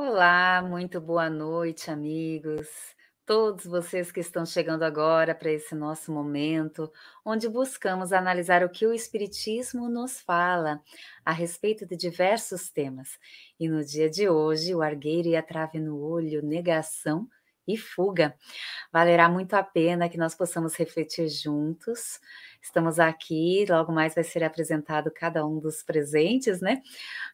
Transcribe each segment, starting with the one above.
Olá, muito boa noite, amigos. Todos vocês que estão chegando agora para esse nosso momento, onde buscamos analisar o que o Espiritismo nos fala a respeito de diversos temas. E no dia de hoje, o argueiro e a trave no olho, negação e fuga. Valerá muito a pena que nós possamos refletir juntos. Estamos aqui, logo mais vai ser apresentado cada um dos presentes, né?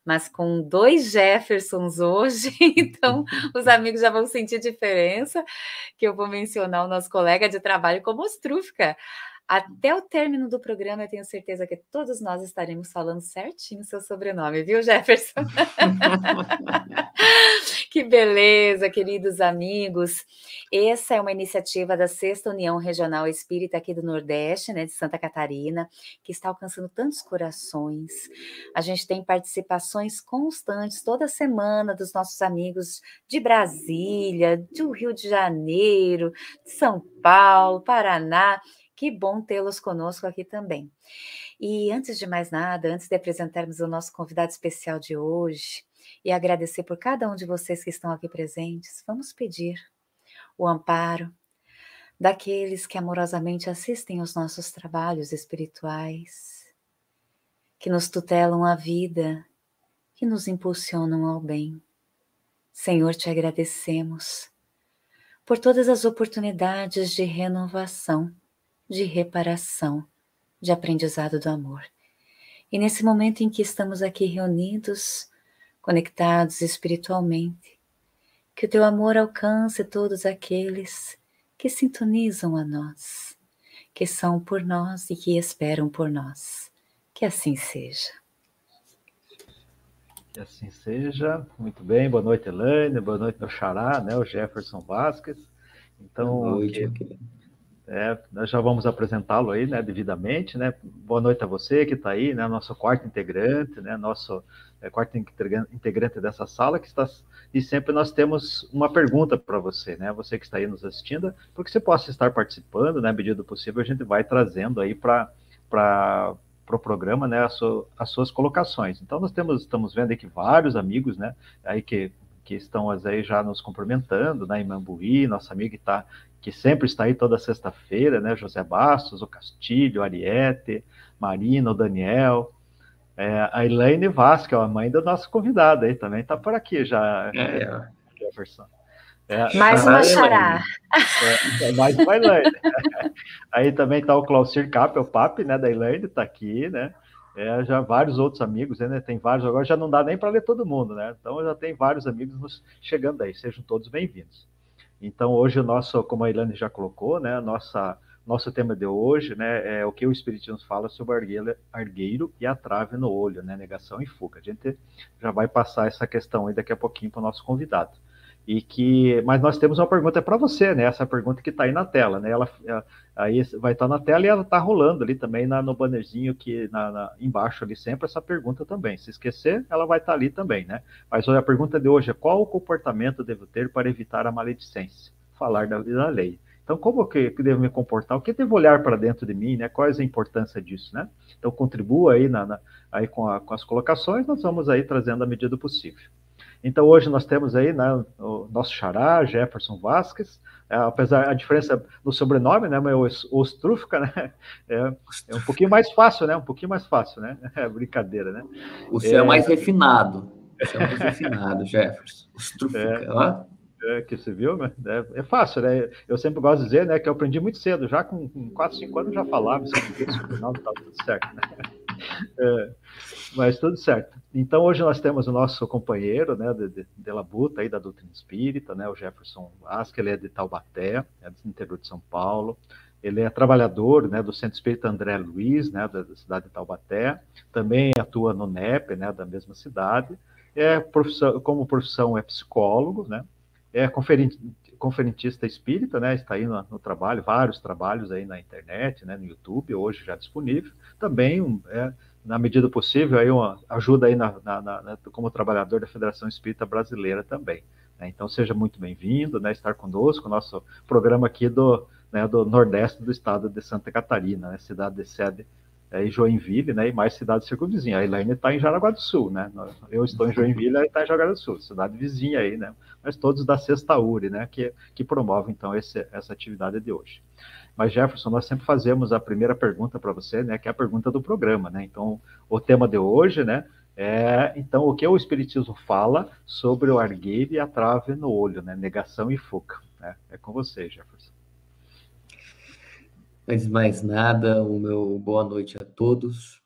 Mas com 2 Jeffersons hoje, então os amigos já vão sentir diferença, que eu vou mencionar o nosso colega de trabalho como Ostrufka. Até o término do programa, eu tenho certeza que todos nós estaremos falando certinho seu sobrenome, viu, Jefferson? Que beleza, queridos amigos. Essa é uma iniciativa da Sexta União Regional Espírita aqui do Nordeste, né, de Santa Catarina, que está alcançando tantos corações. A gente tem participações constantes toda semana dos nossos amigos de Brasília, do Rio de Janeiro, de São Paulo, Paraná. Que bom tê-los conosco aqui também. E antes de mais nada, antes de apresentarmos o nosso convidado especial de hoje e agradecer por cada um de vocês que estão aqui presentes, vamos pedir o amparo daqueles que amorosamente assistem aos nossos trabalhos espirituais, que nos tutelam a vida, que nos impulsionam ao bem. Senhor, te agradecemos por todas as oportunidades de renovação, de reparação, de aprendizado do amor. E nesse momento em que estamos aqui reunidos, conectados espiritualmente, que o teu amor alcance todos aqueles que sintonizam a nós, que são por nós e que esperam por nós. Que assim seja. Que assim seja. Muito bem. Boa noite, Elaine. Boa noite, meu xará, né, o Jefferson Vasquez. Então, boa noite, nós já vamos apresentá-lo aí, né, devidamente, né? Boa noite a você que está aí, né, nosso quarto integrante, né, nosso quarto integrante dessa sala que está, e sempre nós temos uma pergunta para você, né, você que está aí nos assistindo, porque você possa estar participando, né, à medida do possível a gente vai trazendo aí para o programa, né, as suas colocações. Então nós estamos vendo aí que vários amigos, né, aí que estão aí já nos cumprimentando, né, Imambuí, nosso amigo que sempre está aí toda sexta-feira, né, José Bastos, o Castilho, a Ariete, Marina, o Daniel, a Elaine Vasque, a mãe da nossa convidada aí também, está por aqui já, Jefferson. Mais uma xará. Mais uma Elaine. Aí também está o Claucir Cap, o papi, né, da Elaine, está aqui, né, já vários outros amigos, né, tem vários, agora já não dá nem para ler todo mundo, né, então já tem vários amigos chegando aí, sejam todos bem-vindos. Então, hoje o nosso, como a Elaine já colocou, né, nosso tema de hoje, né, é o que o Espiritismo fala sobre o argueiro e a trave no olho, né, negação e fuga. A gente já vai passar essa questão aí daqui a pouquinho para o nosso convidado. Mas nós temos uma pergunta para você, né, essa pergunta que está aí na tela, né, ela aí vai estar na tela e ela está rolando ali também no bannerzinho que embaixo ali sempre essa pergunta também. Se esquecer, ela vai estar ali também, né? Mas a pergunta de hoje é: qual o comportamento devo ter para evitar a maledicência? Falar da lei. Então, como que devo me comportar? O que devo olhar para dentro de mim, né? Qual é a importância disso, né? Então, contribua aí, aí com as colocações, nós vamos aí trazendo à medida do possível. Então, hoje nós temos aí, né, o nosso xará, Jefferson Vasquez, apesar da diferença no sobrenome, né, mas o Ostrufka, né, é um pouquinho mais fácil, né, é brincadeira, né. O seu é mais refinado, Jefferson, Ostrufka, ó. Que você viu, né? É fácil, né? Eu sempre gosto de dizer, né, que eu aprendi muito cedo, já com 4, 5 anos eu já falava, escrevia, sobrenome, estava tudo certo, né. Mas tudo certo. Então, hoje nós temos o nosso companheiro, né, de Labuta, aí da doutrina espírita, né, o Jefferson Vasque, ele é de Taubaté, do interior de São Paulo. Ele é trabalhador, né, do Centro Espírita André Luiz, né, da cidade de Taubaté. Também atua no NEP, né, da mesma cidade. Como profissão é psicólogo, né, é conferentista espírita, né, está aí no trabalho, vários trabalhos aí na internet, né, no YouTube, hoje já disponível. Também na medida possível, aí ajuda aí como trabalhador da Federação Espírita Brasileira também. Né? Então, seja muito bem-vindo, né, estar conosco, nosso programa aqui do Nordeste do estado de Santa Catarina, né, cidade de sede em Joinville, né, e mais cidades circunvizinhas. A Elaine está em Jaraguá do Sul, né? Eu estou em Joinville, ela está em Jaraguá do Sul, cidade vizinha aí, né? Mas todos da Sexta URI, né, que promove, então, essa atividade de hoje. Mas, Jefferson, nós sempre fazemos a primeira pergunta para você, né, que é a pergunta do programa, né? Então, o tema de hoje, né, então, o que o Espiritismo fala sobre o argueiro e a trave no olho, né? Negação e fuga, né? É com você, Jefferson. Antes de mais nada, o meu boa noite a todos.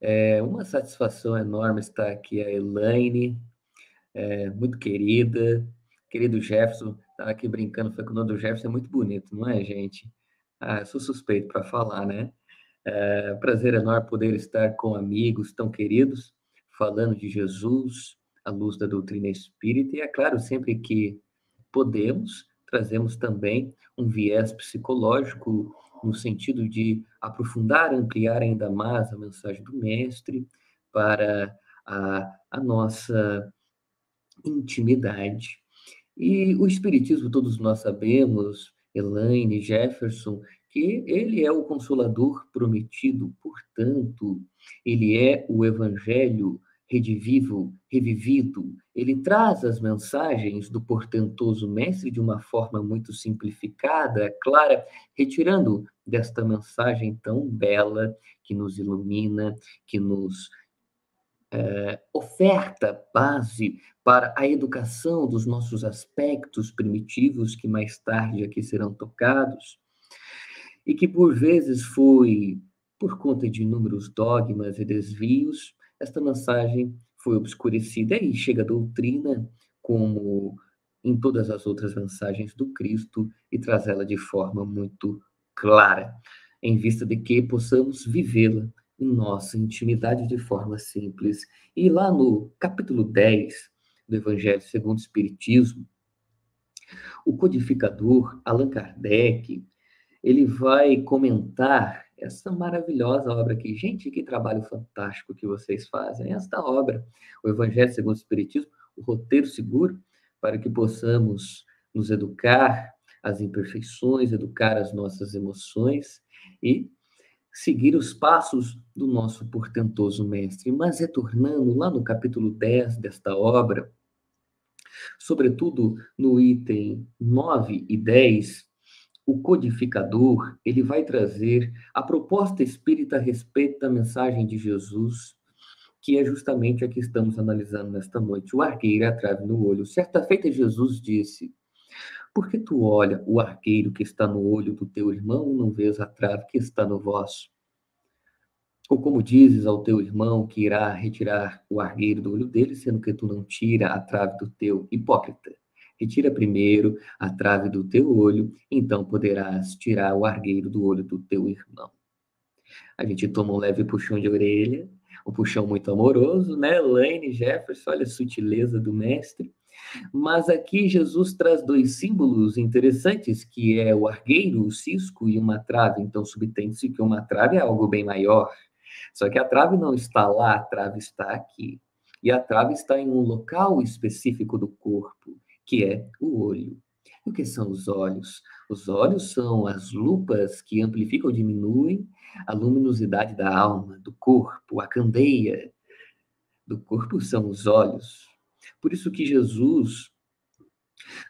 É uma satisfação enorme estar aqui, a Elaine, muito querida, querido Jefferson, estava aqui brincando, foi que o nome do Jefferson é muito bonito, não é, gente? Eu sou suspeito para falar, né? Prazer enorme poder estar com amigos tão queridos, falando de Jesus, à luz da doutrina espírita, e é claro, sempre que podemos, trazemos também um viés psicológico no sentido de aprofundar, ampliar ainda mais a mensagem do mestre para a nossa intimidade. E o Espiritismo, todos nós sabemos, Elaine, Jefferson, que ele é o Consolador prometido, portanto, ele é o Evangelho revivido. Ele traz as mensagens do portentoso Mestre de uma forma muito simplificada, clara, retirando desta mensagem tão bela que nos ilumina, que nos oferta base para a educação dos nossos aspectos primitivos, que mais tarde aqui serão tocados, e que por vezes foi, por conta de inúmeros dogmas e desvios, esta mensagem foi obscurecida e chega a doutrina, como em todas as outras mensagens do Cristo, e traz ela de forma muito clara, em vista de que possamos vivê-la em nossa intimidade de forma simples. E lá no capítulo 10 do Evangelho segundo o Espiritismo, o codificador Allan Kardec, ele vai comentar essa maravilhosa obra aqui. Gente, que trabalho fantástico que vocês fazem. Esta obra, o Evangelho segundo o Espiritismo, o roteiro seguro para que possamos nos educar às imperfeições, educar as nossas emoções e seguir os passos do nosso portentoso mestre. Mas retornando lá no capítulo 10 desta obra, sobretudo no item 9 e 10, o codificador, ele vai trazer a proposta espírita a respeito da mensagem de Jesus, que é justamente a que estamos analisando nesta noite, o argueiro e a trave no olho. Certa feita, Jesus disse: por que tu olha o argueiro que está no olho do teu irmão e não vês a trave que está no vosso? Ou como dizes ao teu irmão que irá retirar o argueiro do olho dele, sendo que tu não tira a trave do teu? Hipócrita. Retira primeiro a trave do teu olho, então poderás tirar o argueiro do olho do teu irmão. A gente toma um leve puxão de orelha, um puxão muito amoroso, né? Elaine, Jefferson, olha a sutileza do mestre. Mas aqui Jesus traz dois símbolos interessantes, que é o argueiro, o cisco, e uma trave. Então subtende-se que uma trave é algo bem maior. Só que a trave não está lá, a trave está aqui. E a trave está em um local específico do corpo, que é o olho. E o que são os olhos? Os olhos são as lupas que amplificam ou diminuem a luminosidade da alma, do corpo, a candeia do corpo são os olhos. Por isso que Jesus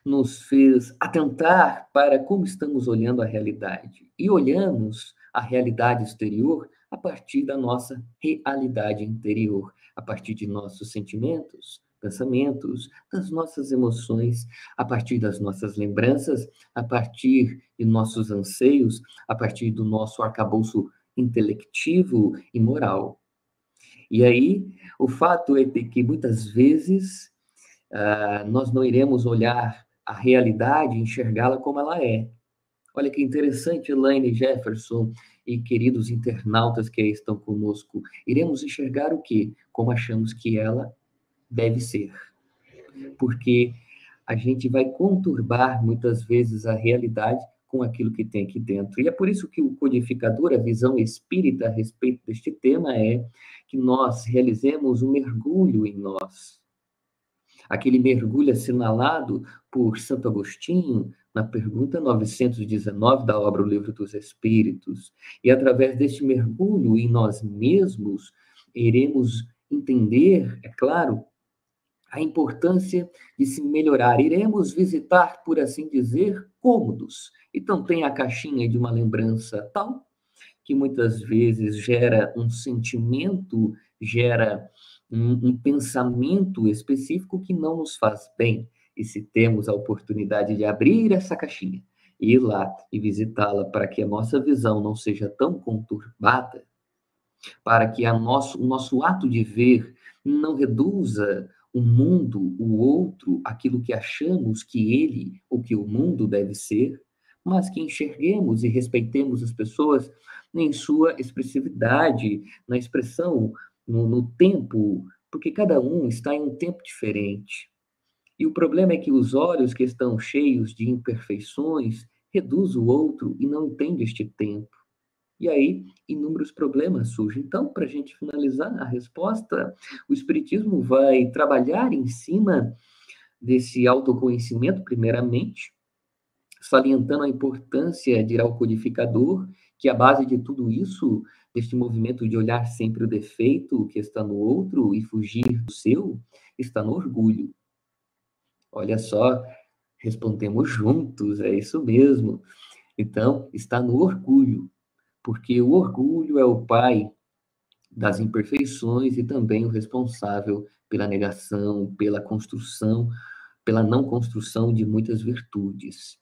nos fez atentar para como estamos olhando a realidade. E olhamos a realidade exterior a partir da nossa realidade interior, a partir de nossos sentimentos, pensamentos, das nossas emoções, a partir das nossas lembranças, a partir de nossos anseios, a partir do nosso arcabouço intelectivo e moral. E aí, o fato é de que muitas vezes nós não iremos olhar a realidade e enxergá-la como ela é. Olha que interessante, Elaine, Jefferson e queridos internautas que aí estão conosco. Iremos enxergar o quê? Como achamos que ela deve ser. Porque a gente vai conturbar muitas vezes a realidade com aquilo que tem aqui dentro. E é por isso que o codificador, a visão espírita a respeito deste tema é que nós realizemos um mergulho em nós. Aquele mergulho assinalado por Santo Agostinho na pergunta 919 da obra O Livro dos Espíritos. E através deste mergulho em nós mesmos, iremos entender, é claro, a importância de se melhorar. Iremos visitar, por assim dizer, cômodos. Então, tem a caixinha de uma lembrança tal, que muitas vezes gera um sentimento, gera um pensamento específico que não nos faz bem. E se temos a oportunidade de abrir essa caixinha, ir lá e visitá-la para que a nossa visão não seja tão conturbada, para que o nosso ato de ver não reduza o mundo, o outro, aquilo que achamos que ele ou que o mundo deve ser, mas que enxerguemos e respeitemos as pessoas em sua expressividade, na expressão, no tempo, porque cada um está em um tempo diferente. E o problema é que os olhos que estão cheios de imperfeições reduz o outro e não entende este tempo. E aí, inúmeros problemas surgem. Então, para a gente finalizar a resposta, o Espiritismo vai trabalhar em cima desse autoconhecimento, primeiramente, salientando a importância de ir ao codificador, que a base de tudo isso, deste movimento de olhar sempre o defeito que está no outro e fugir do seu, está no orgulho. Olha só, respondemos juntos, é isso mesmo. Então, está no orgulho. Porque o orgulho é o pai das imperfeições e também o responsável pela negação, pela construção, pela não construção de muitas virtudes.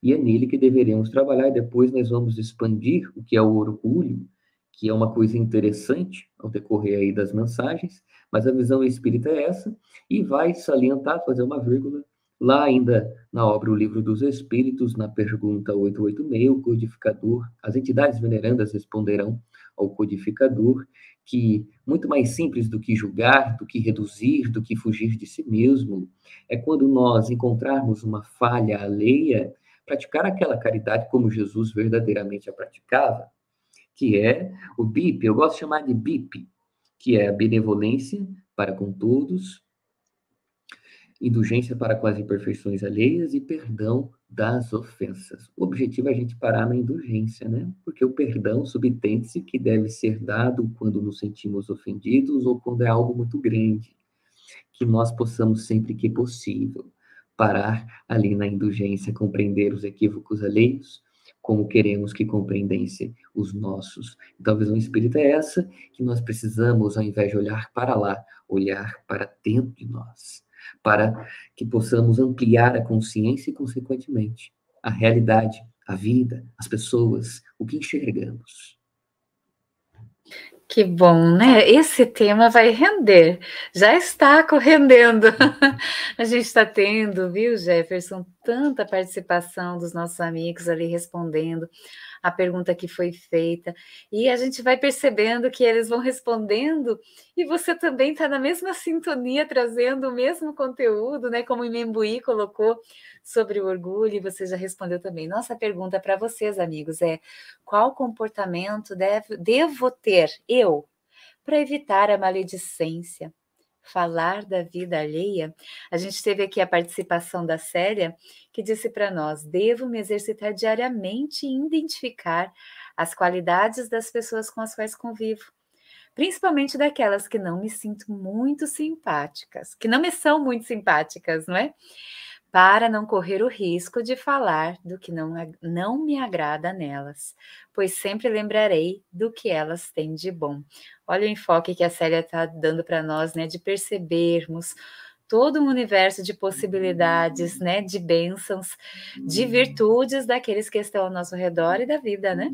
E é nele que deveremos trabalhar, e depois nós vamos expandir o que é o orgulho, que é uma coisa interessante ao decorrer aí das mensagens, mas a visão espírita é essa, e vai salientar, fazer uma vírgula, lá ainda na obra O Livro dos Espíritos, na pergunta 886, o codificador, as entidades venerandas responderão ao codificador que, muito mais simples do que julgar, do que reduzir, do que fugir de si mesmo, é quando nós encontrarmos uma falha alheia, praticar aquela caridade como Jesus verdadeiramente a praticava, que é o BIP, eu gosto de chamar de BIP, que é a benevolência para com todos, indulgência para com as imperfeições alheias e perdão das ofensas. O objetivo é a gente parar na indulgência, né? Porque o perdão subtende-se que deve ser dado quando nos sentimos ofendidos ou quando é algo muito grande. Que nós possamos, sempre que possível, parar ali na indulgência, compreender os equívocos alheios, como queremos que compreendessem os nossos. Então, a visão espírita é essa, que nós precisamos, ao invés de olhar para lá, olhar para dentro de nós, para que possamos ampliar a consciência e, consequentemente, a realidade, a vida, as pessoas, o que enxergamos. Que bom, né? Esse tema vai render, já está correndendo. A gente está tendo, viu, Jefferson, tanta participação dos nossos amigos ali respondendo a pergunta que foi feita, e a gente vai percebendo que eles vão respondendo, e você também está na mesma sintonia, trazendo o mesmo conteúdo, né? Como o Membuí colocou sobre o orgulho, e você já respondeu também. Nossa pergunta para vocês, amigos, é: qual comportamento devo ter eu para evitar a maledicência? Falar da vida alheia. A gente teve aqui a participação da Célia, que disse para nós: devo me exercitar diariamente em identificar as qualidades das pessoas com as quais convivo, principalmente daquelas que não me sinto muito simpáticas, que não me são muito simpáticas, não é? Para não correr o risco de falar do que não me agrada nelas, pois sempre lembrarei do que elas têm de bom. Olha o enfoque que a Célia está dando para nós, né, de percebermos todo um universo de possibilidades, né, de bênçãos, de virtudes daqueles que estão ao nosso redor e da vida, né?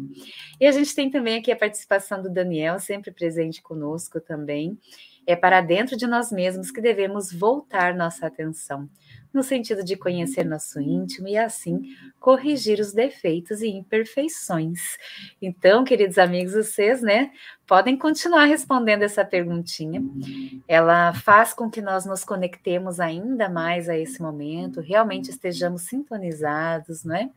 E a gente tem também aqui a participação do Daniel, sempre presente conosco também. É para dentro de nós mesmos que devemos voltar nossa atenção, no sentido de conhecer nosso íntimo e, assim, corrigir os defeitos e imperfeições. Então, queridos amigos, vocês, né, podem continuar respondendo essa perguntinha. Ela faz com que nós nos conectemos ainda mais a esse momento, realmente estejamos sintonizados, não é?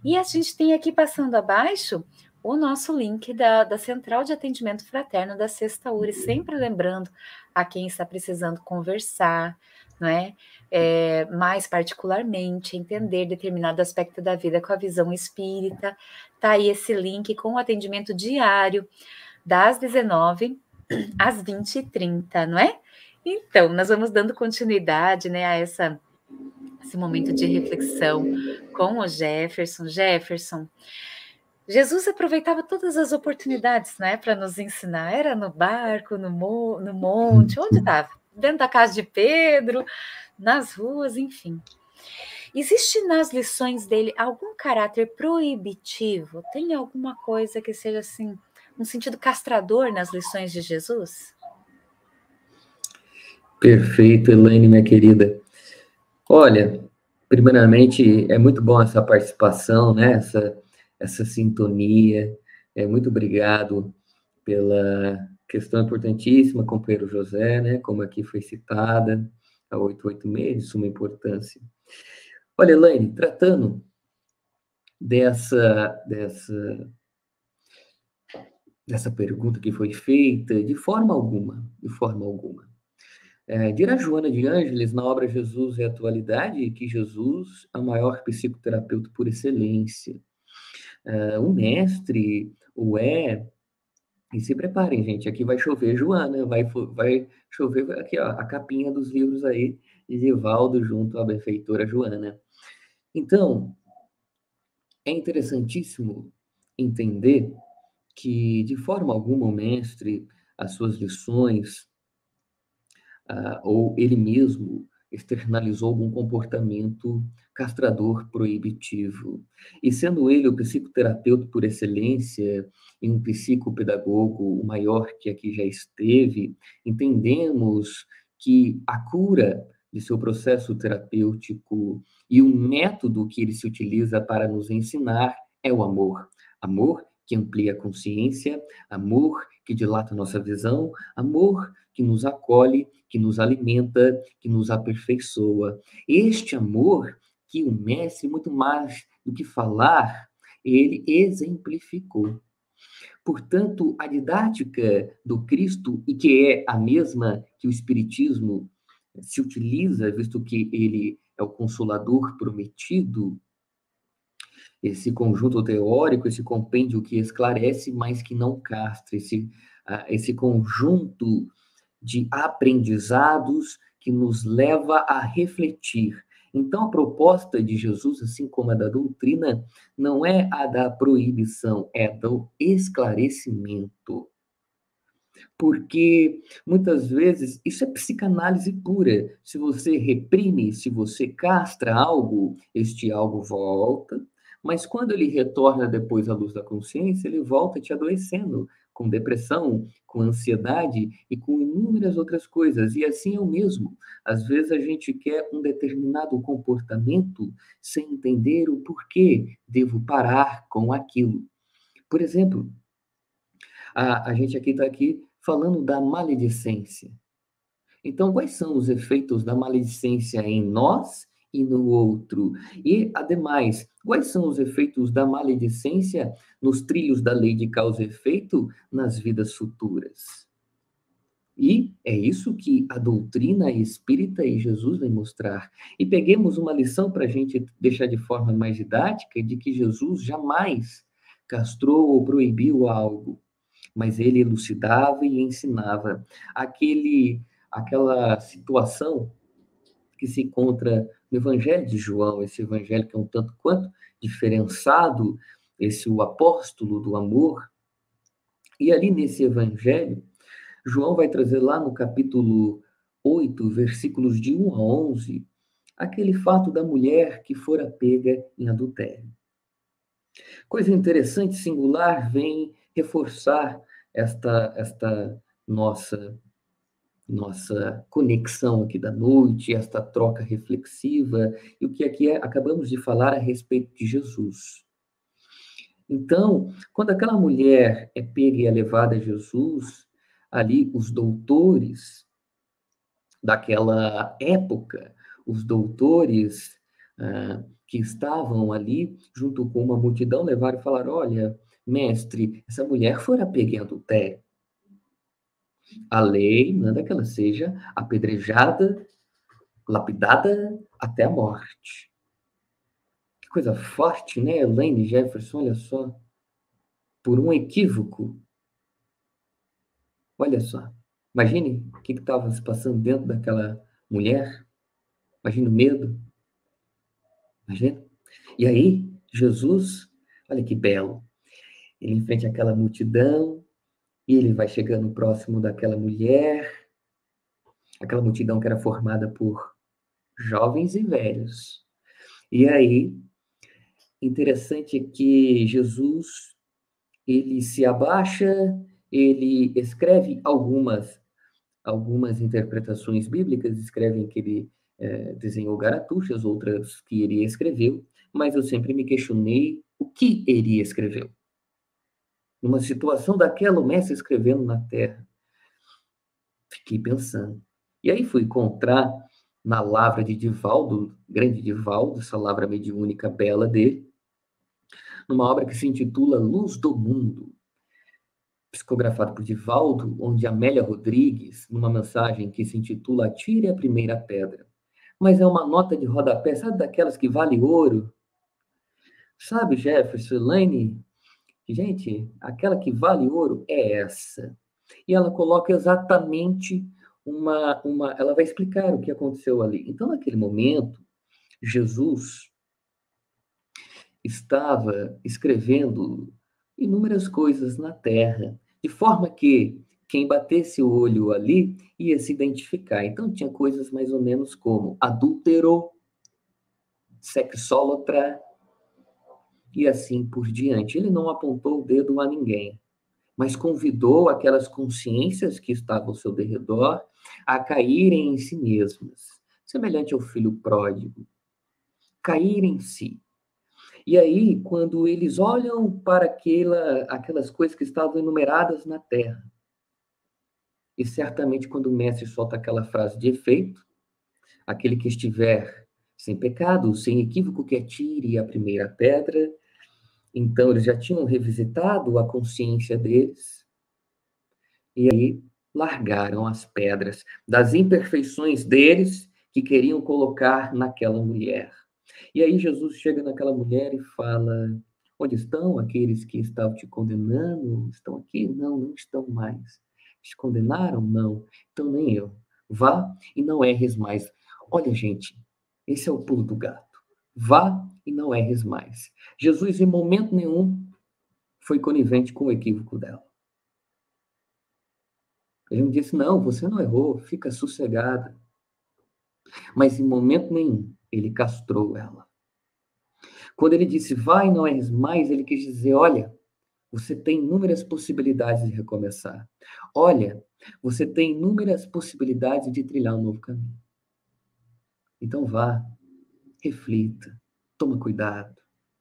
E a gente tem aqui, passando abaixo, o nosso link da Central de Atendimento Fraterno da Sexta URI, sempre lembrando a quem está precisando conversar, não é? Mais particularmente, entender determinado aspecto da vida com a visão espírita. Tá aí esse link com o atendimento diário, das 19 às 20h30, não é? Então, nós vamos dando continuidade, né, a esse momento de reflexão com o Jefferson. Jefferson, Jesus aproveitava todas as oportunidades, né, para nos ensinar. Era no barco, no monte, onde estava? Dentro da casa de Pedro, nas ruas, enfim. Existe nas lições dele algum caráter proibitivo? Tem alguma coisa que seja assim, um sentido castrador nas lições de Jesus? Perfeito, Elaine, minha querida. Olha, primeiramente, é muito bom essa participação, né? Essa sintonia. Muito obrigado pela questão importantíssima, companheiro José, né? Como aqui foi citada, a 886, de suma importância. Olha, Elaine, tratando dessa pergunta que foi feita, de forma alguma. Dirá Joana de Ângeles, na obra Jesus e a Atualidade, que Jesus é o maior psicoterapeuta por excelência. O mestre e se preparem, gente, aqui vai chover Joana, vai chover aqui, ó, a capinha dos livros aí, de Divaldo junto à benfeitora Joana. Então, é interessantíssimo entender que, de forma alguma, o mestre, as suas lições, ou ele mesmo externalizou algum comportamento castrador proibitivo. E sendo ele o psicoterapeuta por excelência e um psicopedagogo o maior que aqui já esteve, entendemos que a cura de seu processo terapêutico e o método que ele se utiliza para nos ensinar é o amor. Amor que amplia a consciência, amor que dilata nossa visão, amor que nos acolhe, que nos alimenta, que nos aperfeiçoa. Este amor que o mestre, muito mais do que falar, ele exemplificou. Portanto, a didática do Cristo, e que é a mesma que o Espiritismo se utiliza, visto que ele é o Consolador prometido, esse conjunto teórico, esse compêndio que esclarece, mas que não castra, esse conjunto de aprendizados que nos leva a refletir. Então, a proposta de Jesus, assim como a da doutrina, não é a da proibição, é do esclarecimento. Porque, muitas vezes, isso é psicanálise pura. Se você reprime, se você castra algo, este algo volta, mas quando ele retorna depois à luz da consciência, ele volta te adoecendo, com depressão, com ansiedade e com inúmeras outras coisas. E assim é o mesmo. Às vezes a gente quer um determinado comportamento sem entender o porquê devo parar com aquilo. Por exemplo, a gente está aqui falando da maledicência. Então, quais são os efeitos da maledicência em nós e no outro? E, ademais, quais são os efeitos da maledicência nos trilhos da lei de causa e efeito nas vidas futuras? E é isso que a doutrina espírita e Jesus vem mostrar. E peguemos uma lição para a gente deixar de forma mais didática, de que Jesus jamais castrou ou proibiu algo, mas ele elucidava e ensinava. Aquela situação que se encontra no Evangelho de João, esse evangelho que é um tanto quanto diferenciado, o apóstolo do amor. E ali nesse evangelho, João vai trazer lá no capítulo 8, versículos de 1 a 11, aquele fato da mulher que fora pega em adultério. Coisa interessante, singular, vem reforçar esta nossa conexão aqui da noite, esta troca reflexiva, e o que aqui acabamos de falar a respeito de Jesus. Então, quando aquela mulher é pega e é levada a Jesus, ali os doutores daquela época, os doutores que estavam ali junto com uma multidão, levaram e falaram: olha, mestre, essa mulher fora pega em adultério. A lei manda que ela seja apedrejada, lapidada até a morte. Que coisa forte, né, Elaine Jefferson? Olha só. Por um equívoco. Olha só. Imagine o que estava se passando dentro daquela mulher. Imagina o medo. Imagina. E aí, Jesus, olha que belo. Ele enfrenta aquela multidão e ele vai chegando próximo daquela mulher. Aquela multidão que era formada por jovens e velhos. E aí, interessante que Jesus, ele se abaixa, ele escreve algumas interpretações bíblicas, escrevem que ele desenhou garatuchas, outras que ele escreveu, mas eu sempre me questionei o que ele escreveu. Numa situação daquela, o mestre escrevendo na terra. Fiquei pensando. E aí fui encontrar na lavra de Divaldo, grande Divaldo, essa lavra mediúnica bela dele, numa obra que se intitula Luz do Mundo, psicografado por Divaldo, onde Amélia Rodrigues, numa mensagem que se intitula Atire a Primeira Pedra. Mas é uma nota de rodapé, sabe daquelas que vale ouro? Sabe, Jefferson, Elaine? Gente, aquela que vale ouro é essa. E ela coloca exatamente ela vai explicar o que aconteceu ali. Então, naquele momento, Jesus estava escrevendo inúmeras coisas na terra, de forma que quem batesse o olho ali ia se identificar. Então, tinha coisas mais ou menos como adúltero, sexólatra e assim por diante. Ele não apontou o dedo a ninguém, mas convidou aquelas consciências que estavam ao seu derredor a caírem em si mesmas, semelhante ao filho pródigo, cair em si. E aí, quando eles olham para aquelas coisas que estavam enumeradas na terra, e certamente quando o mestre solta aquela frase de efeito, aquele que estiver sem pecado, sem equívoco, que atire a primeira pedra. Então, eles já tinham revisitado a consciência deles, e aí largaram as pedras das imperfeições deles que queriam colocar naquela mulher. E aí Jesus chega naquela mulher e fala: onde estão aqueles que estavam te condenando? Estão aqui? Não, não estão mais. Te condenaram? Não. Então nem eu. Vá e não erres mais. Olha, gente, esse é o pulo do gato. Vá e não erres mais. Jesus, em momento nenhum, foi conivente com o equívoco dela. Ele não disse: não, você não errou, fica sossegada. Mas em momento nenhum, ele castrou ela. Quando ele disse, vai, não erres mais, ele quis dizer, olha, você tem inúmeras possibilidades de recomeçar. Olha, você tem inúmeras possibilidades de trilhar um novo caminho. Então vá, reflita, toma cuidado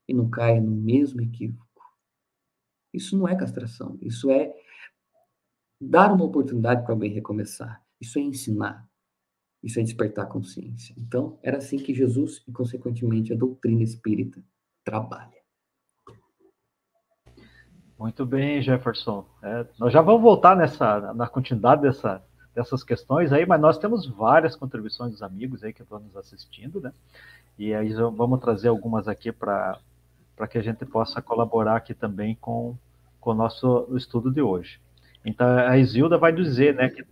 e não caia no mesmo equívoco. Isso não é castração, isso é dar uma oportunidade para alguém recomeçar. Isso é ensinar, isso é despertar consciência. Então, era assim que Jesus e, consequentemente, a doutrina espírita trabalha. Muito bem, Jefferson. Nós já vamos voltar na continuidade dessas questões aí, mas nós temos várias contribuições dos amigos aí que estão nos assistindo, né? E aí vamos trazer algumas aqui para que a gente possa colaborar aqui também com o nosso estudo de hoje. Então, a Isilda vai dizer, né, que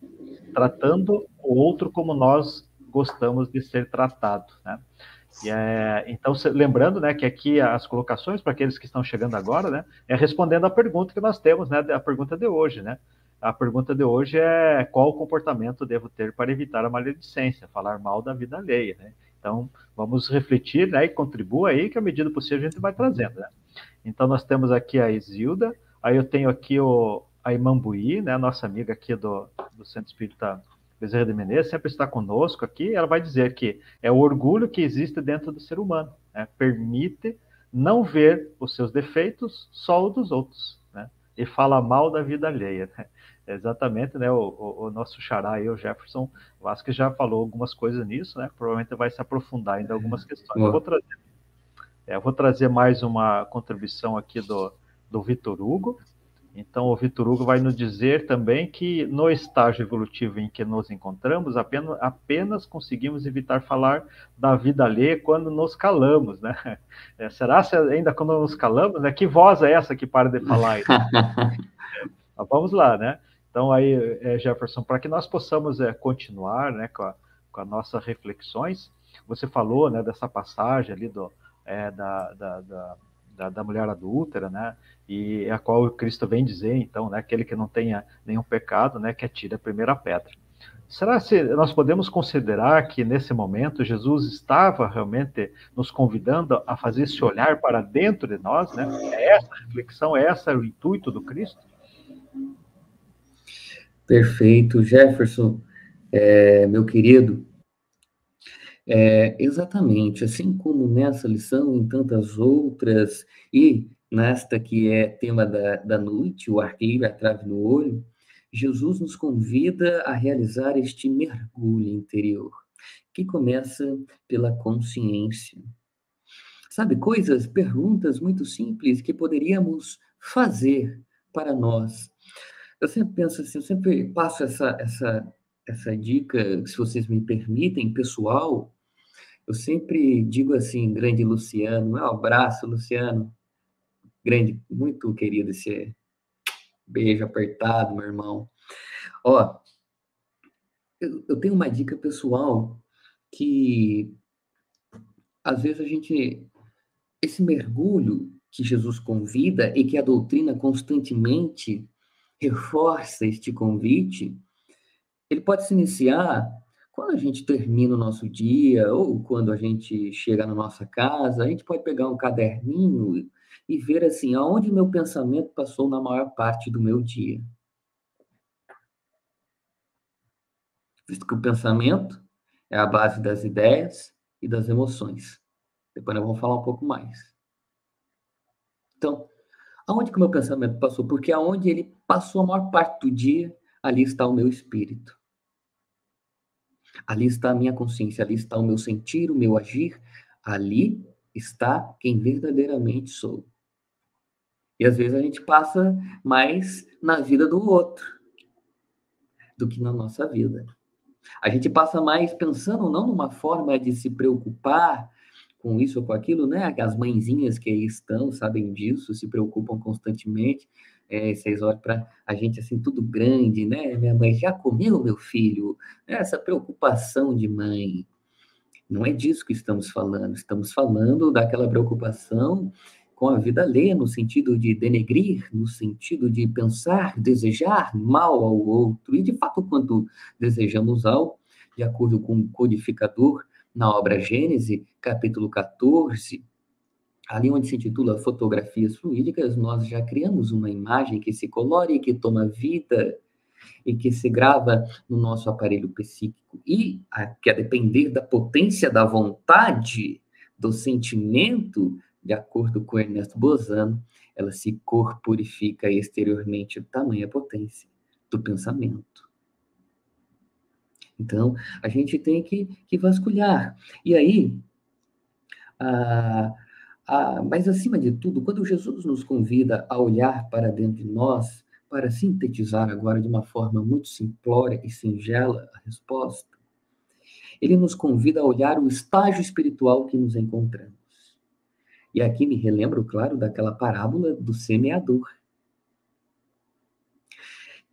tratando o outro como nós gostamos de ser tratado, né? Então, lembrando, né, que aqui as colocações para aqueles que estão chegando agora, né, é respondendo a pergunta que nós temos, né, a pergunta de hoje, né? A pergunta de hoje é qual comportamento devo ter para evitar a maledicência, falar mal da vida alheia, né? Então, vamos refletir, né, e contribua aí, que à medida do possível a gente vai trazendo, né? Então, nós temos aqui a Isilda, aí eu tenho aqui a Imambuí, né, nossa amiga aqui do Centro Espírita Bezerra de Menezes, sempre está conosco aqui. Ela vai dizer que é o orgulho que existe dentro do ser humano, né? Permite não ver os seus defeitos, só o dos outros, né? E fala mal da vida alheia, né? Exatamente, né? O nosso xará aí, o Jefferson Vasquez, já falou algumas coisas nisso, né? Provavelmente vai se aprofundar ainda algumas questões. Eu vou trazer mais uma contribuição aqui do Victor Hugo. Então, o Victor Hugo vai nos dizer também que no estágio evolutivo em que nos encontramos, apenas conseguimos evitar falar da vida alheia quando nos calamos, né? Será que ainda quando nos calamos, né? Que voz é essa que para de falar aí? Mas vamos lá, né? Então, aí, Jefferson, para que nós possamos continuar, né, com as nossas reflexões, você falou, né, dessa passagem ali da mulher adúltera, né? E a qual o Cristo vem dizer, então, né, aquele que não tenha nenhum pecado, né, que atire a primeira pedra. Será que nós podemos considerar que nesse momento Jesus estava realmente nos convidando a fazer esse olhar para dentro de nós, né? É essa a reflexão, é esse o intuito do Cristo? Perfeito, Jefferson, meu querido. Exatamente, assim como nessa lição, em tantas outras, e nesta que é tema da noite, o arqueiro, a trave no olho, Jesus nos convida a realizar este mergulho interior, que começa pela consciência. Sabe, perguntas muito simples que poderíamos fazer para nós. Eu sempre penso assim, eu sempre passo essa dica, se vocês me permitem, pessoal. Eu sempre digo assim, grande Luciano, um abraço, Luciano, grande, muito querido esse beijo apertado, meu irmão. Ó, eu tenho uma dica pessoal que, às vezes, esse mergulho que Jesus convida e que a doutrina constantemente reforça este convite, ele pode se iniciar quando a gente termina o nosso dia ou quando a gente chega na nossa casa. A gente pode pegar um caderninho e ver assim, aonde meu pensamento passou na maior parte do meu dia. Visto que o pensamento é a base das ideias e das emoções. Depois nós vamos falar um pouco mais. Então, aonde que o meu pensamento passou? Porque aonde ele passou a maior parte do dia, ali está o meu espírito. Ali está a minha consciência, ali está o meu sentir, o meu agir, ali está quem verdadeiramente sou. E às vezes a gente passa mais na vida do outro do que na nossa vida. A gente passa mais pensando não numa forma de se preocupar com isso ou com aquilo, né? As mãezinhas que aí estão sabem disso, se preocupam constantemente. Vocês olham para a gente assim, tudo grande, né? Minha mãe já comeu, meu filho? Essa preocupação de mãe. Não é disso que estamos falando daquela preocupação com a vida alheia, no sentido de denegrir, no sentido de pensar, desejar mal ao outro, e de fato, quando desejamos algo, de acordo com o codificador, na obra Gênese, capítulo 14, ali onde se intitula Fotografias Fluídicas, nós já criamos uma imagem que se colore, que toma vida, e que se grava no nosso aparelho psíquico, e que a depender da potência da vontade, do sentimento, de acordo com Ernesto Bozano, ela se corporifica exteriormente, tamanha potência do pensamento. Então, a gente tem que vasculhar. E aí, mas acima de tudo, quando Jesus nos convida a olhar para dentro de nós, para sintetizar agora de uma forma muito simplória e singela a resposta, ele nos convida a olhar o estágio espiritual que nos encontramos. E aqui me relembro, claro, daquela parábola do semeador.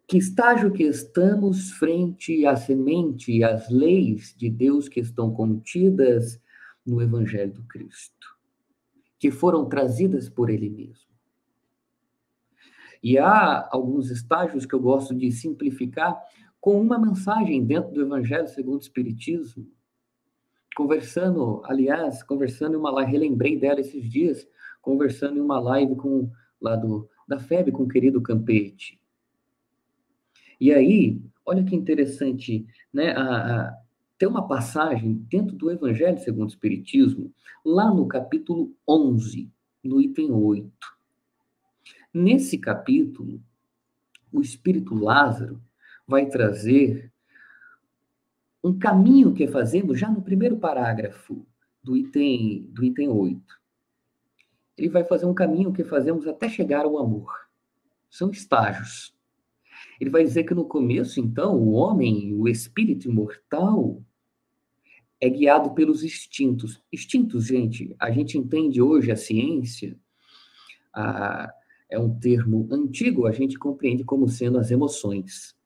Que estágio que estamos frente à semente e às leis de Deus que estão contidas no Evangelho do Cristo, que foram trazidas por Ele mesmo. E há alguns estágios que eu gosto de simplificar com uma mensagem dentro do Evangelho segundo o Espiritismo. Conversando em uma live, relembrei dela esses dias, conversando em uma live da FEB com o querido Campete. E aí, olha que interessante, né? Tem uma passagem dentro do Evangelho segundo o Espiritismo, lá no capítulo 11, no item 8. Nesse capítulo, o Espírito Lázaro vai trazer um caminho que fazemos já no primeiro parágrafo do item 8. ele vai fazer um caminho que fazemos até chegar ao amor. São estágios. Ele vai dizer que no começo, então, o homem, o espírito imortal, é guiado pelos instintos. Instintos, gente, a gente entende hoje a ciência, é um termo antigo, a gente compreende como sendo as emoções.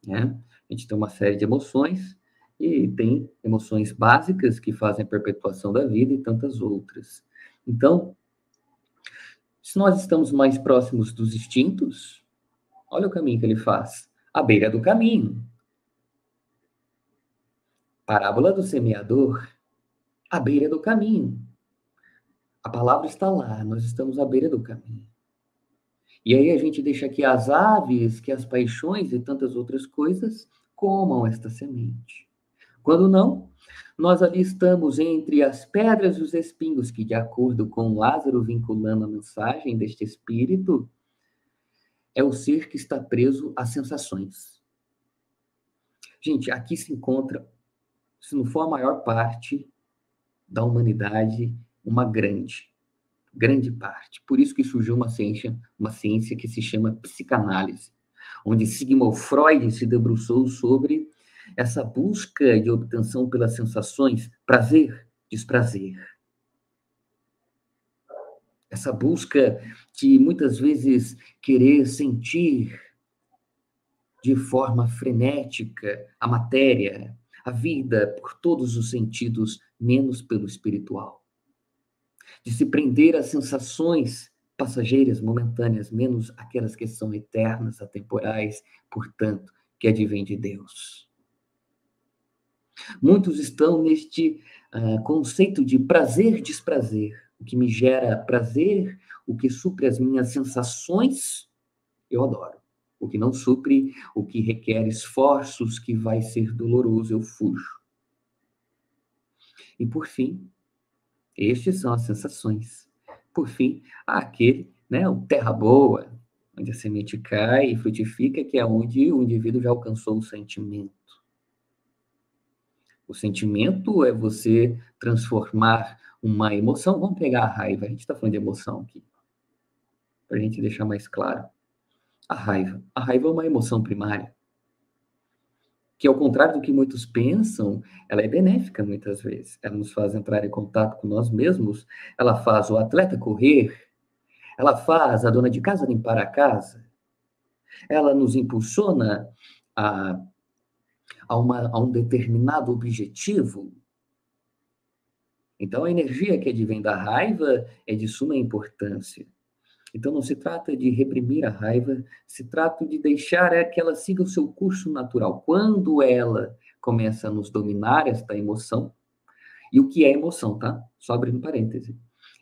Né? A gente tem uma série de emoções, e tem emoções básicas que fazem a perpetuação da vida e tantas outras. Então, se nós estamos mais próximos dos instintos, olha o caminho que ele faz. À beira do caminho. Parábola do semeador, à beira do caminho. A palavra está lá, nós estamos à beira do caminho. E aí a gente deixa que as aves, que as paixões e tantas outras coisas comam esta semente. Quando não, nós ali estamos entre as pedras e os espinhos, que de acordo com Lázaro vinculando a mensagem deste espírito, é o ser que está preso às sensações. Gente, aqui se encontra, se não for a maior parte da humanidade, uma grande parte. Por isso que surgiu uma ciência que se chama psicanálise, onde Sigmund Freud se debruçou sobre essa busca de obtenção pelas sensações, prazer, desprazer. Essa busca de, muitas vezes, querer sentir de forma frenética a matéria, a vida, por todos os sentidos, menos pelo espiritual. De se prender às sensações passageiras, momentâneas, menos aquelas que são eternas, atemporais, portanto, que advém de Deus. Muitos estão neste conceito de prazer-desprazer. O que me gera prazer, o que supre as minhas sensações, eu adoro. O que não supre, o que requer esforços, que vai ser doloroso, eu fujo. E por fim, estes são as sensações. Por fim, aquele, né, o terra boa, onde a semente cai e frutifica, que é onde o indivíduo já alcançou o sentimento. O sentimento é você transformar uma emoção. Vamos pegar a raiva. A gente está falando de emoção aqui, para a gente deixar mais claro. A raiva. A raiva é uma emoção primária, que, ao contrário do que muitos pensam, ela é benéfica muitas vezes. Ela nos faz entrar em contato com nós mesmos, ela faz o atleta correr, ela faz a dona de casa limpar a casa, ela nos impulsiona a um determinado objetivo. Então, a energia que advém da raiva é de suma importância. Então, não se trata de reprimir a raiva, se trata de deixar que ela siga o seu curso natural. Quando ela começa a nos dominar, esta emoção, e o que é emoção, tá? Só abrindo parêntese.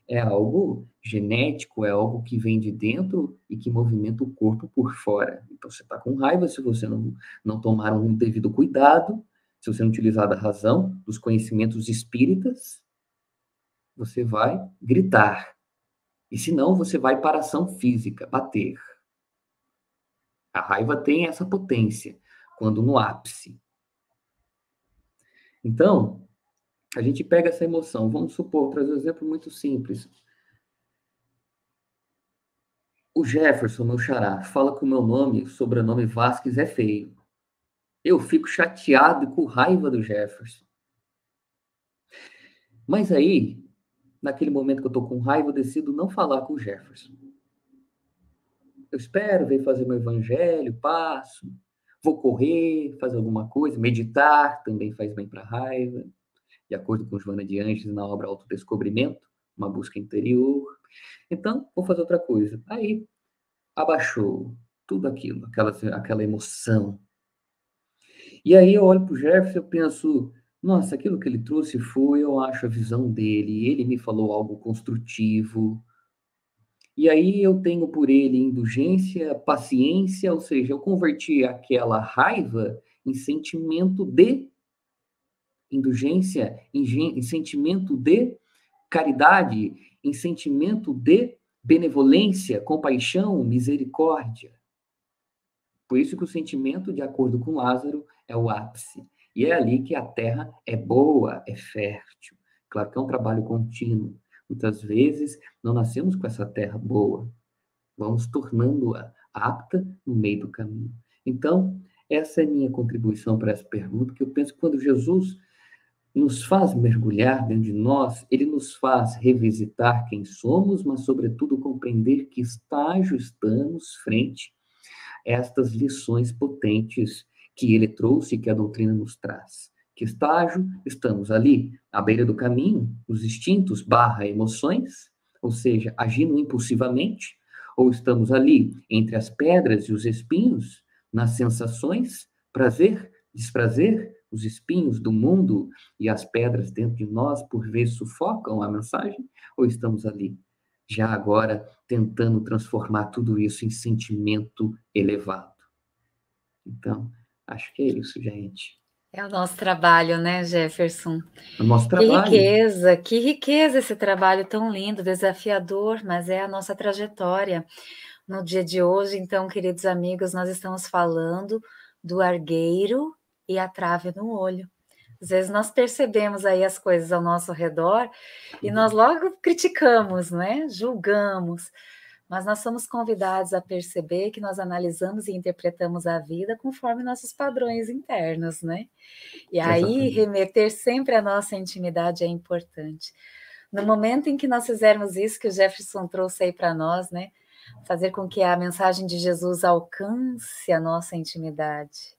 É algo genético, é algo que vem de dentro e que movimenta o corpo por fora. Então, você está com raiva, se você não tomar um devido cuidado, se você não utilizar da razão, dos conhecimentos espíritas, você vai gritar. E se não, você vai para a ação física, bater. A raiva tem essa potência, quando no ápice. Então, a gente pega essa emoção. Vamos supor, trazer um exemplo muito simples. O Jefferson, meu xará, fala que o meu nome, sobrenome Vasquez, é feio. Eu fico chateado e com raiva do Jefferson. Mas aí, naquele momento que eu estou com raiva, eu decido não falar com o Jefferson. Eu espero, venho fazer meu evangelho, passo, vou correr, fazer alguma coisa, meditar, também faz bem para a raiva, de acordo com Joana de Ângeles na obra Autodescobrimento, uma busca interior. Então, vou fazer outra coisa. Aí, abaixou tudo aquilo, aquela emoção. E aí eu olho para o Jefferson e penso, nossa, aquilo que ele trouxe foi, eu acho, a visão dele, ele me falou algo construtivo. E aí eu tenho por ele indulgência, paciência, ou seja, eu converti aquela raiva em sentimento de indulgência, em sentimento de caridade, em sentimento de benevolência, compaixão, misericórdia. Por isso que o sentimento, de acordo com Lázaro, é o ápice. E é ali que a terra é boa, é fértil. Claro que é um trabalho contínuo, Muitas vezes não nascemos com essa terra boa, vamos tornando-a apta no meio do caminho. Então, essa é a minha contribuição para essa pergunta, que eu penso que quando Jesus nos faz mergulhar dentro de nós, ele nos faz revisitar quem somos, mas, sobretudo, compreender que estágio estamos frente a estas lições potentes que ele trouxe e que a doutrina nos traz. Que estágio estamos ali? À beira do caminho, os instintos / emoções, ou seja, agindo impulsivamente, ou estamos ali entre as pedras e os espinhos, nas sensações, prazer, desprazer, os espinhos do mundo e as pedras dentro de nós, por vezes, sufocam a mensagem, ou estamos ali, já agora, tentando transformar tudo isso em sentimento elevado? Então, acho que é isso, gente. É o nosso trabalho, né, Jefferson? O nosso trabalho. Que riqueza esse trabalho tão lindo, desafiador, mas é a nossa trajetória. No dia de hoje, então, queridos amigos, nós estamos falando do argueiro e a trave no olho. Às vezes nós percebemos aí as coisas ao nosso redor e nós logo criticamos, né? Julgamos. Mas nós somos convidados a perceber que nós analisamos e interpretamos a vida conforme nossos padrões internos, né? E aí, remeter sempre à nossa intimidade é importante. No momento em que nós fizermos isso, que o Jefferson trouxe aí para nós, né? Fazer com que a mensagem de Jesus alcance a nossa intimidade,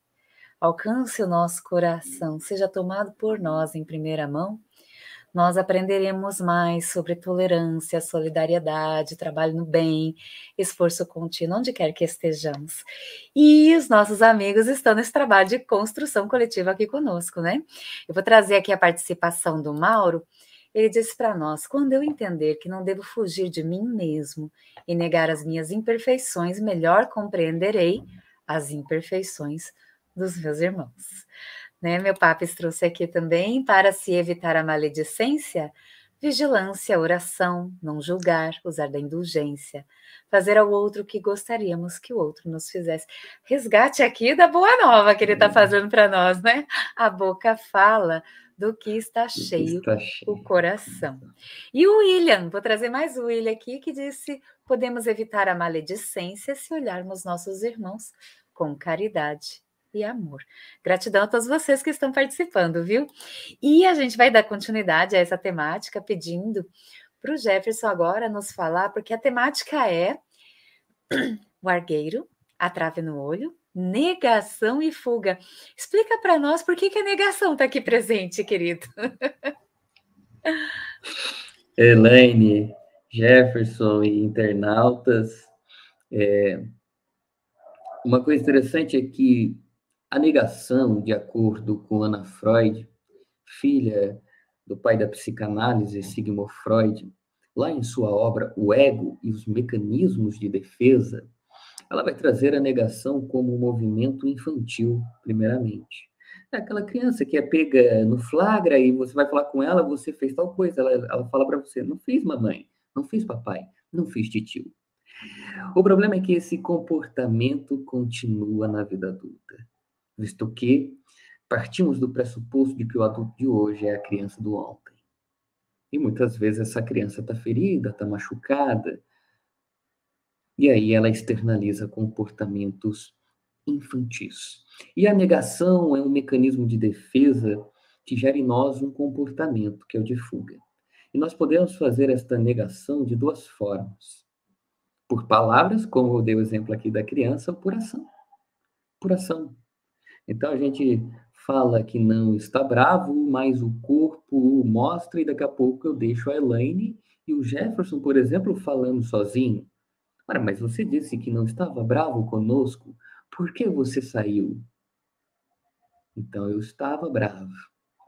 alcance o nosso coração, seja tomado por nós em primeira mão, nós aprenderemos mais sobre tolerância, solidariedade, trabalho no bem, esforço contínuo, onde quer que estejamos. E os nossos amigos estão nesse trabalho de construção coletiva aqui conosco, né? Eu vou trazer aqui a participação do Mauro. Ele disse para nós: quando eu entender que não devo fugir de mim mesmo e negar as minhas imperfeições, melhor compreenderei as imperfeições dos meus irmãos. Né, meu Papis trouxe aqui também, para se evitar a maledicência, vigilância, oração, não julgar, usar da indulgência, fazer ao outro o que gostaríamos que o outro nos fizesse. Resgate aqui da boa nova que ele está fazendo para nós, né? A boca fala do que está cheio o coração. E o William, vou trazer mais o William aqui, que disse: podemos evitar a maledicência se olharmos nossos irmãos com caridade e amor. Gratidão a todos vocês que estão participando, viu? E a gente vai dar continuidade a essa temática, pedindo para o Jefferson agora nos falar, porque a temática é o argueiro, a trave no olho, negação e fuga. Explica para nós por que a negação está aqui presente, querido. Elaine, Jefferson e internautas, uma coisa interessante é que a negação, de acordo com Anna Freud, filha do pai da psicanálise, Sigmund Freud, lá em sua obra O Ego e os Mecanismos de Defesa, ela vai trazer a negação como um movimento infantil, primeiramente. É aquela criança que é pega no flagra e você vai falar com ela, você fez tal coisa, ela fala para você: não fiz, mamãe, não fiz, papai, não fiz, titio. O problema é que esse comportamento continua na vida adulta, visto que partimos do pressuposto de que o adulto de hoje é a criança do ontem. E muitas vezes essa criança está ferida, está machucada, e aí ela externaliza comportamentos infantis. E a negação é um mecanismo de defesa que gera em nós um comportamento, que é o de fuga. E nós podemos fazer esta negação de duas formas: por palavras, como eu dei o exemplo aqui da criança, ou por ação. Por ação. Então a gente fala que não está bravo, mas o corpo mostra, e daqui a pouco eu deixo a Elaine e o Jefferson, por exemplo, falando sozinho. Ora, mas você disse que não estava bravo conosco, por que você saiu? Então eu estava bravo,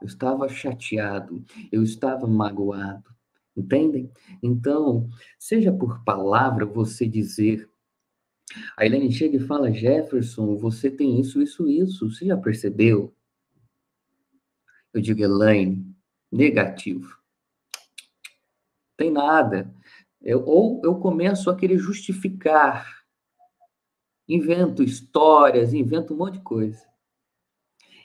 eu estava chateado, eu estava magoado. Entendem? Então, seja por palavra você dizer. A Elaine chega e fala: Jefferson, você tem isso, isso, isso. Você já percebeu? Eu digo: Elaine, negativo. Tem nada. Ou eu começo a querer justificar. Invento histórias, invento um monte de coisa.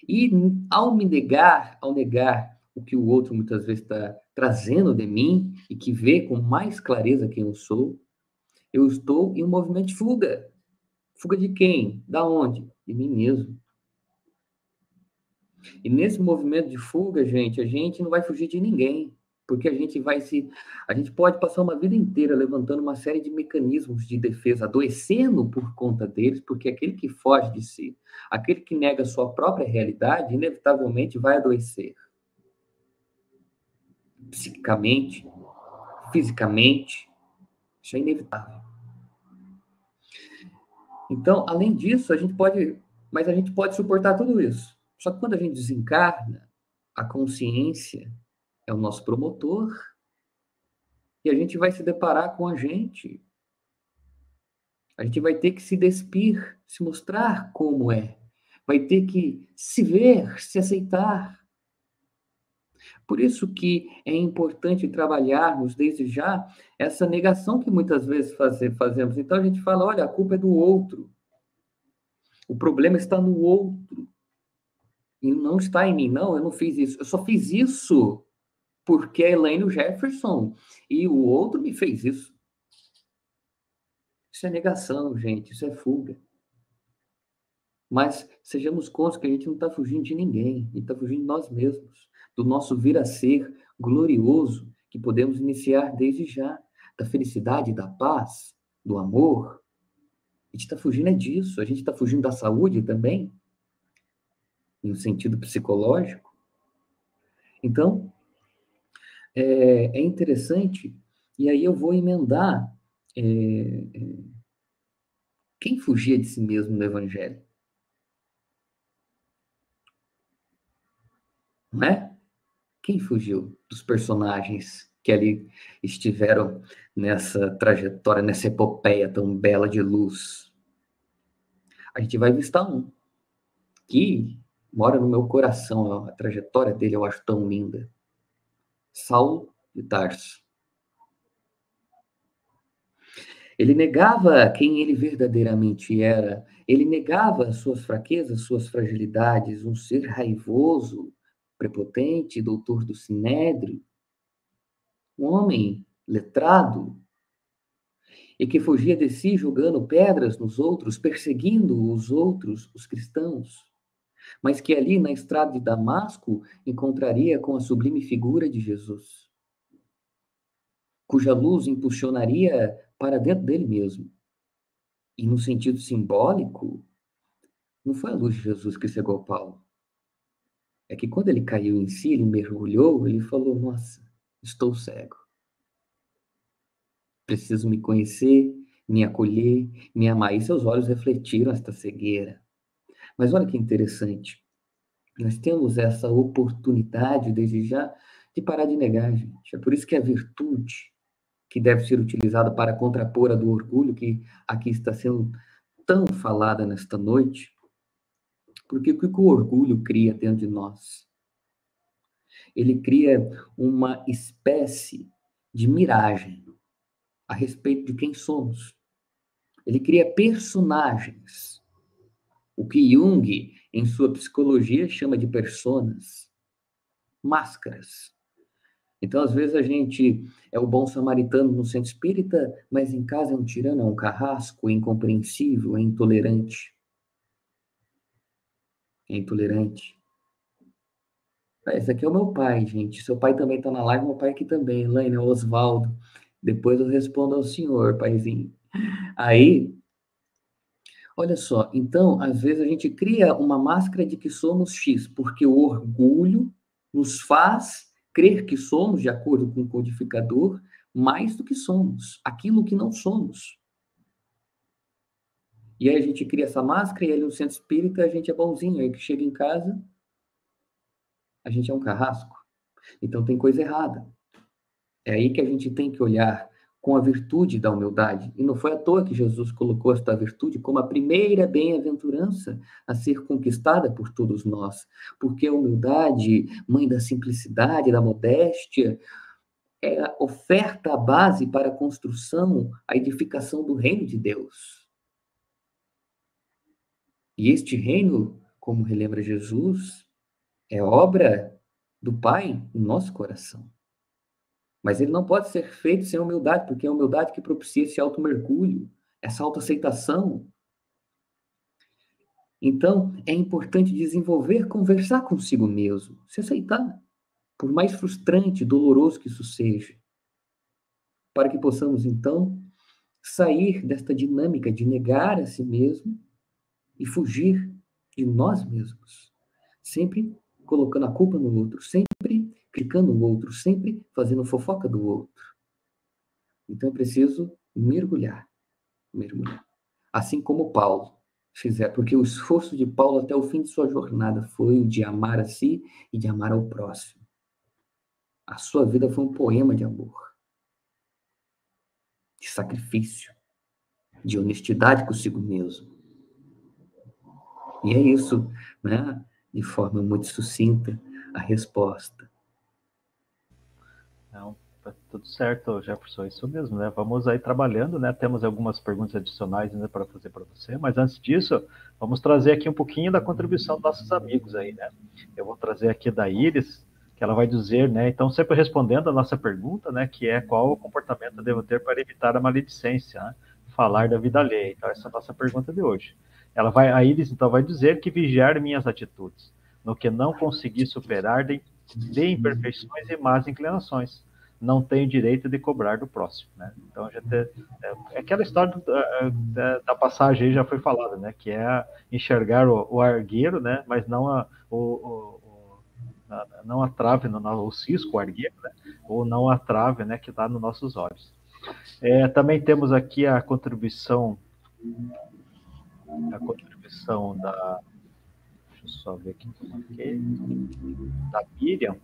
E ao negar o que o outro muitas vezes está trazendo de mim e que vê com mais clareza quem eu sou, eu estou em um movimento de fuga. Fuga de quem? Da onde? De mim mesmo. E nesse movimento de fuga, gente, a gente não vai fugir de ninguém, porque a gente pode passar uma vida inteira levantando uma série de mecanismos de defesa, adoecendo por conta deles, porque aquele que foge de si, aquele que nega a sua própria realidade, inevitavelmente vai adoecer. Psiquicamente, fisicamente, isso é inevitável. Então, além disso, a gente pode suportar tudo isso. Só que quando a gente desencarna, a consciência é o nosso promotor e a gente vai se deparar com a gente. A gente vai ter que se despir, se mostrar como é. Vai ter que se ver, se aceitar. Por isso que é importante trabalharmos desde já essa negação que muitas vezes fazemos. Então a gente fala, olha, a culpa é do outro. O problema está no outro. E não está em mim. Não, eu não fiz isso. Eu só fiz isso porque a Elaine Jefferson e o outro me fez isso. Isso é negação, gente. Isso é fuga. Mas sejamos conscientes que a gente não está fugindo de ninguém. A gente está fugindo de nós mesmos. Do nosso vir a ser glorioso que podemos iniciar desde já. Da felicidade, da paz, do amor. A gente está fugindo disso. A gente está fugindo da saúde também. Em um sentido psicológico. Então, é interessante, e aí eu vou emendar quem fugia de si mesmo no Evangelho. Não é? Quem fugiu dos personagens que ali estiveram nessa trajetória, nessa epopeia tão bela de luz? A gente vai avistar um que mora no meu coração, a trajetória dele eu acho tão linda. Saulo de Tarso. Ele negava quem ele verdadeiramente era. Ele negava suas fraquezas, suas fragilidades, um ser raivoso, prepotente, doutor do sinédrio, um homem letrado, e que fugia de si jogando pedras nos outros, perseguindo os outros, os cristãos, mas que ali na estrada de Damasco encontraria com a sublime figura de Jesus, cuja luz impulsionaria para dentro dele mesmo. E no sentido simbólico, não foi a luz de Jesus que cegou Paulo. É que quando ele caiu em si, ele mergulhou, ele falou, nossa, estou cego. Preciso me conhecer, me acolher, me amar. E seus olhos refletiram esta cegueira. Mas olha que interessante. Nós temos essa oportunidade, desde já, de parar de negar, gente. É por isso que a virtude, que deve ser utilizada para contrapor a do orgulho, que aqui está sendo tão falada nesta noite, porque o que o orgulho cria dentro de nós? Ele cria uma espécie de miragem a respeito de quem somos. Ele cria personagens. O que Jung, em sua psicologia, chama de personas, máscaras. Então, às vezes, a gente é o bom samaritano no centro espírita, mas em casa é um tirano, é um carrasco, é incompreensível, é intolerante. É intolerante. Esse aqui é o meu pai, gente. Seu pai também está na live, meu pai aqui também. Elaine, é o Oswaldo. Depois eu respondo ao senhor, paizinho. Aí, olha só. Então, às vezes a gente cria uma máscara de que somos X, porque o orgulho nos faz crer que somos, de acordo com o codificador, mais do que somos. Aquilo que não somos. E aí a gente cria essa máscara e aí no centro espírita a gente é bonzinho. Aí que chega em casa, a gente é um carrasco. Então tem coisa errada. É aí que a gente tem que olhar com a virtude da humildade. E não foi à toa que Jesus colocou esta virtude como a primeira bem-aventurança a ser conquistada por todos nós. Porque a humildade, mãe da simplicidade, da modéstia, é a oferta, a base para a construção, a edificação do reino de Deus. E este reino, como relembra Jesus, é obra do Pai em nosso coração. Mas ele não pode ser feito sem humildade, porque é a humildade que propicia esse auto-mergulho, essa autoaceitação. Então, é importante desenvolver, conversar consigo mesmo, se aceitar, por mais frustrante, doloroso que isso seja, para que possamos, então, sair desta dinâmica de negar a si mesmo e fugir de nós mesmos, sempre colocando a culpa no outro, sempre criticando o outro, sempre fazendo fofoca do outro. Então, é preciso mergulhar. Assim como Paulo fizer, porque o esforço de Paulo até o fim de sua jornada foi o de amar a si e de amar ao próximo. A sua vida foi um poema de amor, de sacrifício, de honestidade consigo mesmo. E é isso, né? De forma muito sucinta, a resposta. Não, tá tudo certo, Jefferson, isso mesmo, né? Vamos aí trabalhando, né? Temos algumas perguntas adicionais ainda para fazer para você, mas antes disso, vamos trazer aqui um pouquinho da contribuição dos nossos amigos aí, né? Eu vou trazer aqui da Iris, que ela vai dizer, né? Então, sempre respondendo a nossa pergunta, né? Que é qual o comportamento eu devo ter para evitar a maledicência, né? Falar da vida alheia. Então, essa é a nossa pergunta de hoje. A Iris, então, vai dizer que vigiar minhas atitudes, no que não conseguir superar de imperfeições e más inclinações. Não tenho direito de cobrar do próximo, né? Então, a gente, aquela história da passagem aí já foi falada, né? Que é enxergar o argueiro, né? Mas não não a trave, o cisco, o argueiro, né? Ou não a trave, né? Que está nos nossos olhos. Também temos aqui a contribuição da... Deixa eu só ver aqui, da Miriam.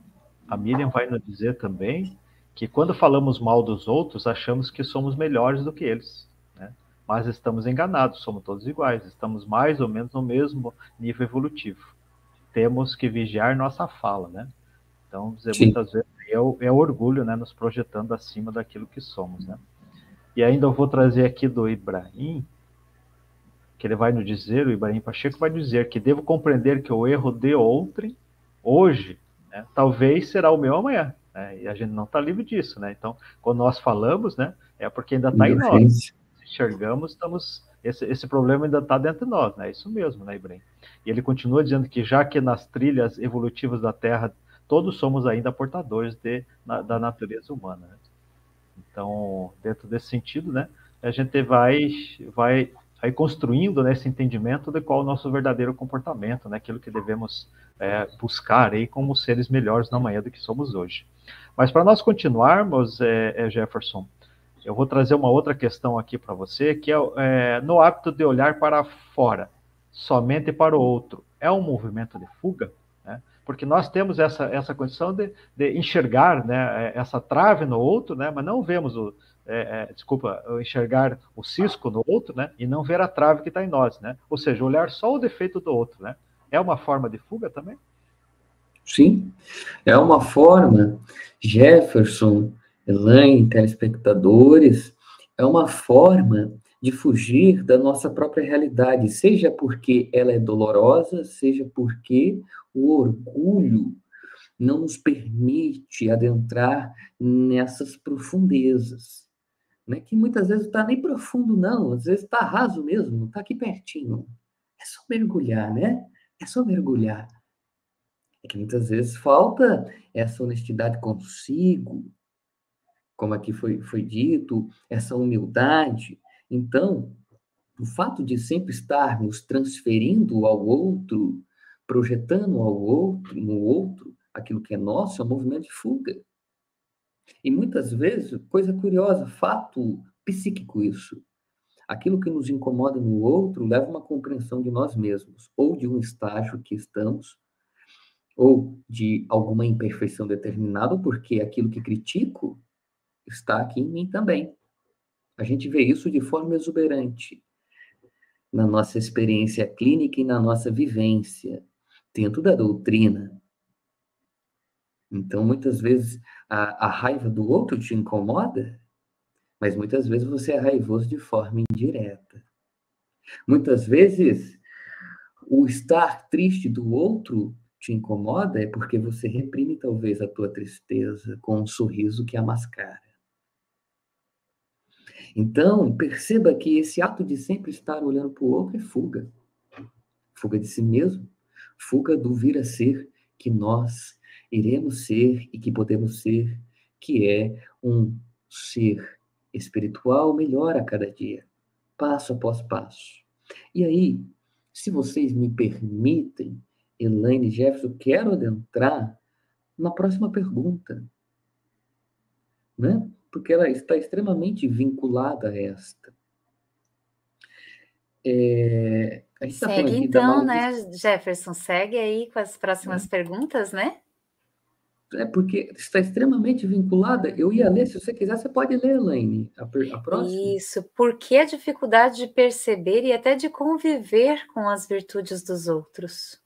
A Miriam vai nos dizer também que quando falamos mal dos outros, achamos que somos melhores do que eles, né? Mas estamos enganados, somos todos iguais, estamos mais ou menos no mesmo nível evolutivo. Temos que vigiar nossa fala, né? Então, dizer, muitas vezes é o orgulho, né, nos projetando acima daquilo que somos, né? E ainda eu vou trazer aqui do Ibrahim, que ele vai nos dizer, o Ibrahim Pacheco vai dizer que devo compreender que o erro de outrem, hoje, né, talvez será o meu amanhã, né? E a gente não está livre disso, né? Então, quando nós falamos, né, é porque ainda está em nós. Se enxergamos, esse problema ainda está dentro de nós, né? Isso mesmo, né, Ibrahim? E ele continua dizendo que já que nas trilhas evolutivas da Terra todos somos ainda portadores da natureza humana, né? Então, dentro desse sentido, né, a gente vai construindo, né, esse entendimento de qual é o nosso verdadeiro comportamento, né, aquilo que devemos buscar aí como seres melhores na manhã do que somos hoje. Mas para nós continuarmos, Jefferson, eu vou trazer uma outra questão aqui para você, que é no hábito de olhar para fora, somente para o outro. É um movimento de fuga? Né? Porque nós temos essa condição de enxergar, né, essa trave no outro, né, mas não vemos enxergar o cisco no outro, né, e não ver a trave que está em nós, né? Ou seja, olhar só o defeito do outro, né? É uma forma de fuga também? Sim, é uma forma, Jefferson, Elaine, telespectadores, é uma forma de fugir da nossa própria realidade, seja porque ela é dolorosa, seja porque o orgulho não nos permite adentrar nessas profundezas, né? Que muitas vezes não está nem profundo, não, às vezes está raso mesmo, está aqui pertinho. É só mergulhar, né? É só mergulhar. É que muitas vezes falta essa honestidade consigo, como aqui foi dito, essa humildade. Então, o fato de sempre estarmos transferindo ao outro, projetando no outro, aquilo que é nosso, é um movimento de fuga. E muitas vezes, coisa curiosa, fato psíquico isso. Aquilo que nos incomoda no outro leva a uma compreensão de nós mesmos, ou de um estágio que estamos, ou de alguma imperfeição determinada, porque aquilo que critico está aqui em mim também. A gente vê isso de forma exuberante na nossa experiência clínica e na nossa vivência dentro da doutrina. Então, muitas vezes, a raiva do outro te incomoda, mas muitas vezes você é raivoso de forma indireta. Muitas vezes, o estar triste do outro te incomoda, é porque você reprime talvez a tua tristeza com um sorriso que a mascara. Então, perceba que esse ato de sempre estar olhando para o outro é fuga. Fuga de si mesmo, fuga do vir a ser que nós iremos ser e que podemos ser, que é um ser espiritual melhor a cada dia, passo após passo. E aí, se vocês me permitem, Elaine e Jefferson, quero adentrar na próxima pergunta, né? Porque ela está extremamente vinculada a esta. A gente está falando Segue aqui da então, maldição. né, Jefferson? Segue aí com as próximas perguntas, né? É porque está extremamente vinculada. Eu ia ler, se você quiser, você pode ler, Elaine, a próxima. Isso, porque a dificuldade de perceber e até de conviver com as virtudes dos outros.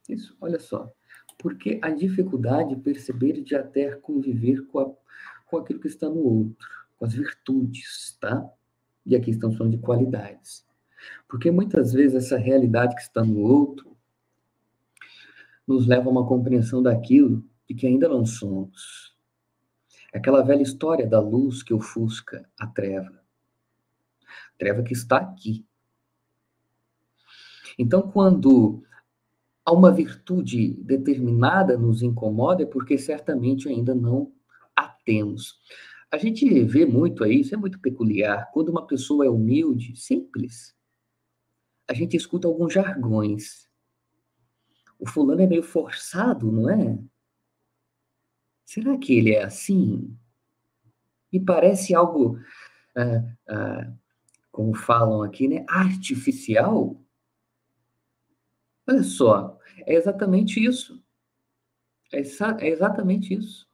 Isso, olha só. Porque a dificuldade de perceber e de até conviver com aquilo que está no outro, com as virtudes, tá? E aqui estamos falando de qualidades. Porque muitas vezes essa realidade que está no outro nos leva a uma compreensão daquilo de que ainda não somos. Aquela velha história da luz que ofusca a treva. A treva que está aqui. Então, quando há uma virtude determinada nos incomoda, é porque certamente ainda não a temos. A gente vê muito aí, isso é muito peculiar, quando uma pessoa é humilde, simples, a gente escuta alguns jargões. O fulano é meio forçado, não é? Será que ele é assim? E parece algo, como falam aqui, né, artificial. Olha só, é exatamente isso. É exatamente isso.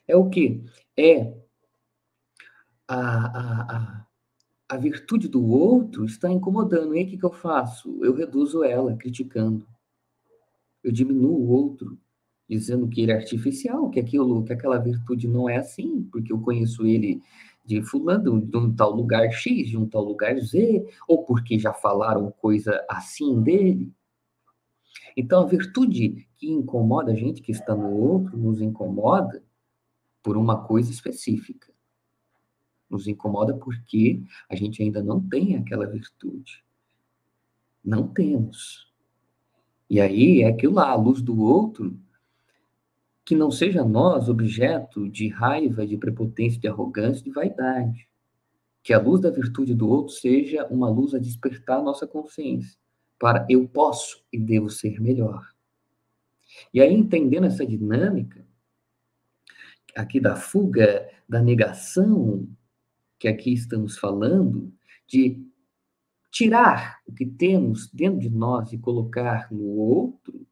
É o quê? É a virtude do outro está incomodando. E aí o que eu faço? Eu reduzo ela, criticando. Eu diminuo o outro, dizendo que ele é artificial, que aquela virtude não é assim, porque eu conheço ele de fulano, de um tal lugar X, de um tal lugar Z, ou porque já falaram coisa assim dele. Então, a virtude que incomoda a gente, que está no outro, nos incomoda por uma coisa específica. Nos incomoda porque a gente ainda não tem aquela virtude. Não temos. E aí é aquilo lá, a luz do outro, que não seja nós objeto de raiva, de prepotência, de arrogância, de vaidade. Que a luz da virtude do outro seja uma luz a despertar a nossa consciência para eu posso e devo ser melhor. E aí, entendendo essa dinâmica aqui da fuga, da negação, que aqui estamos falando, de tirar o que temos dentro de nós e colocar no outro,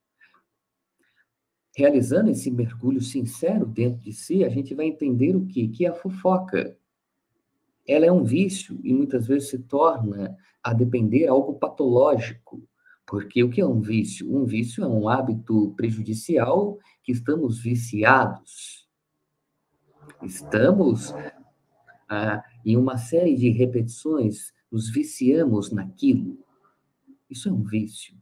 realizando esse mergulho sincero dentro de si, a gente vai entender o quê? Que a fofoca, ela é um vício e muitas vezes se torna a depender algo patológico. Porque o que é um vício? Um vício é um hábito prejudicial que estamos viciados. Estamos em uma série de repetições, nos viciamos naquilo. Isso é um vício.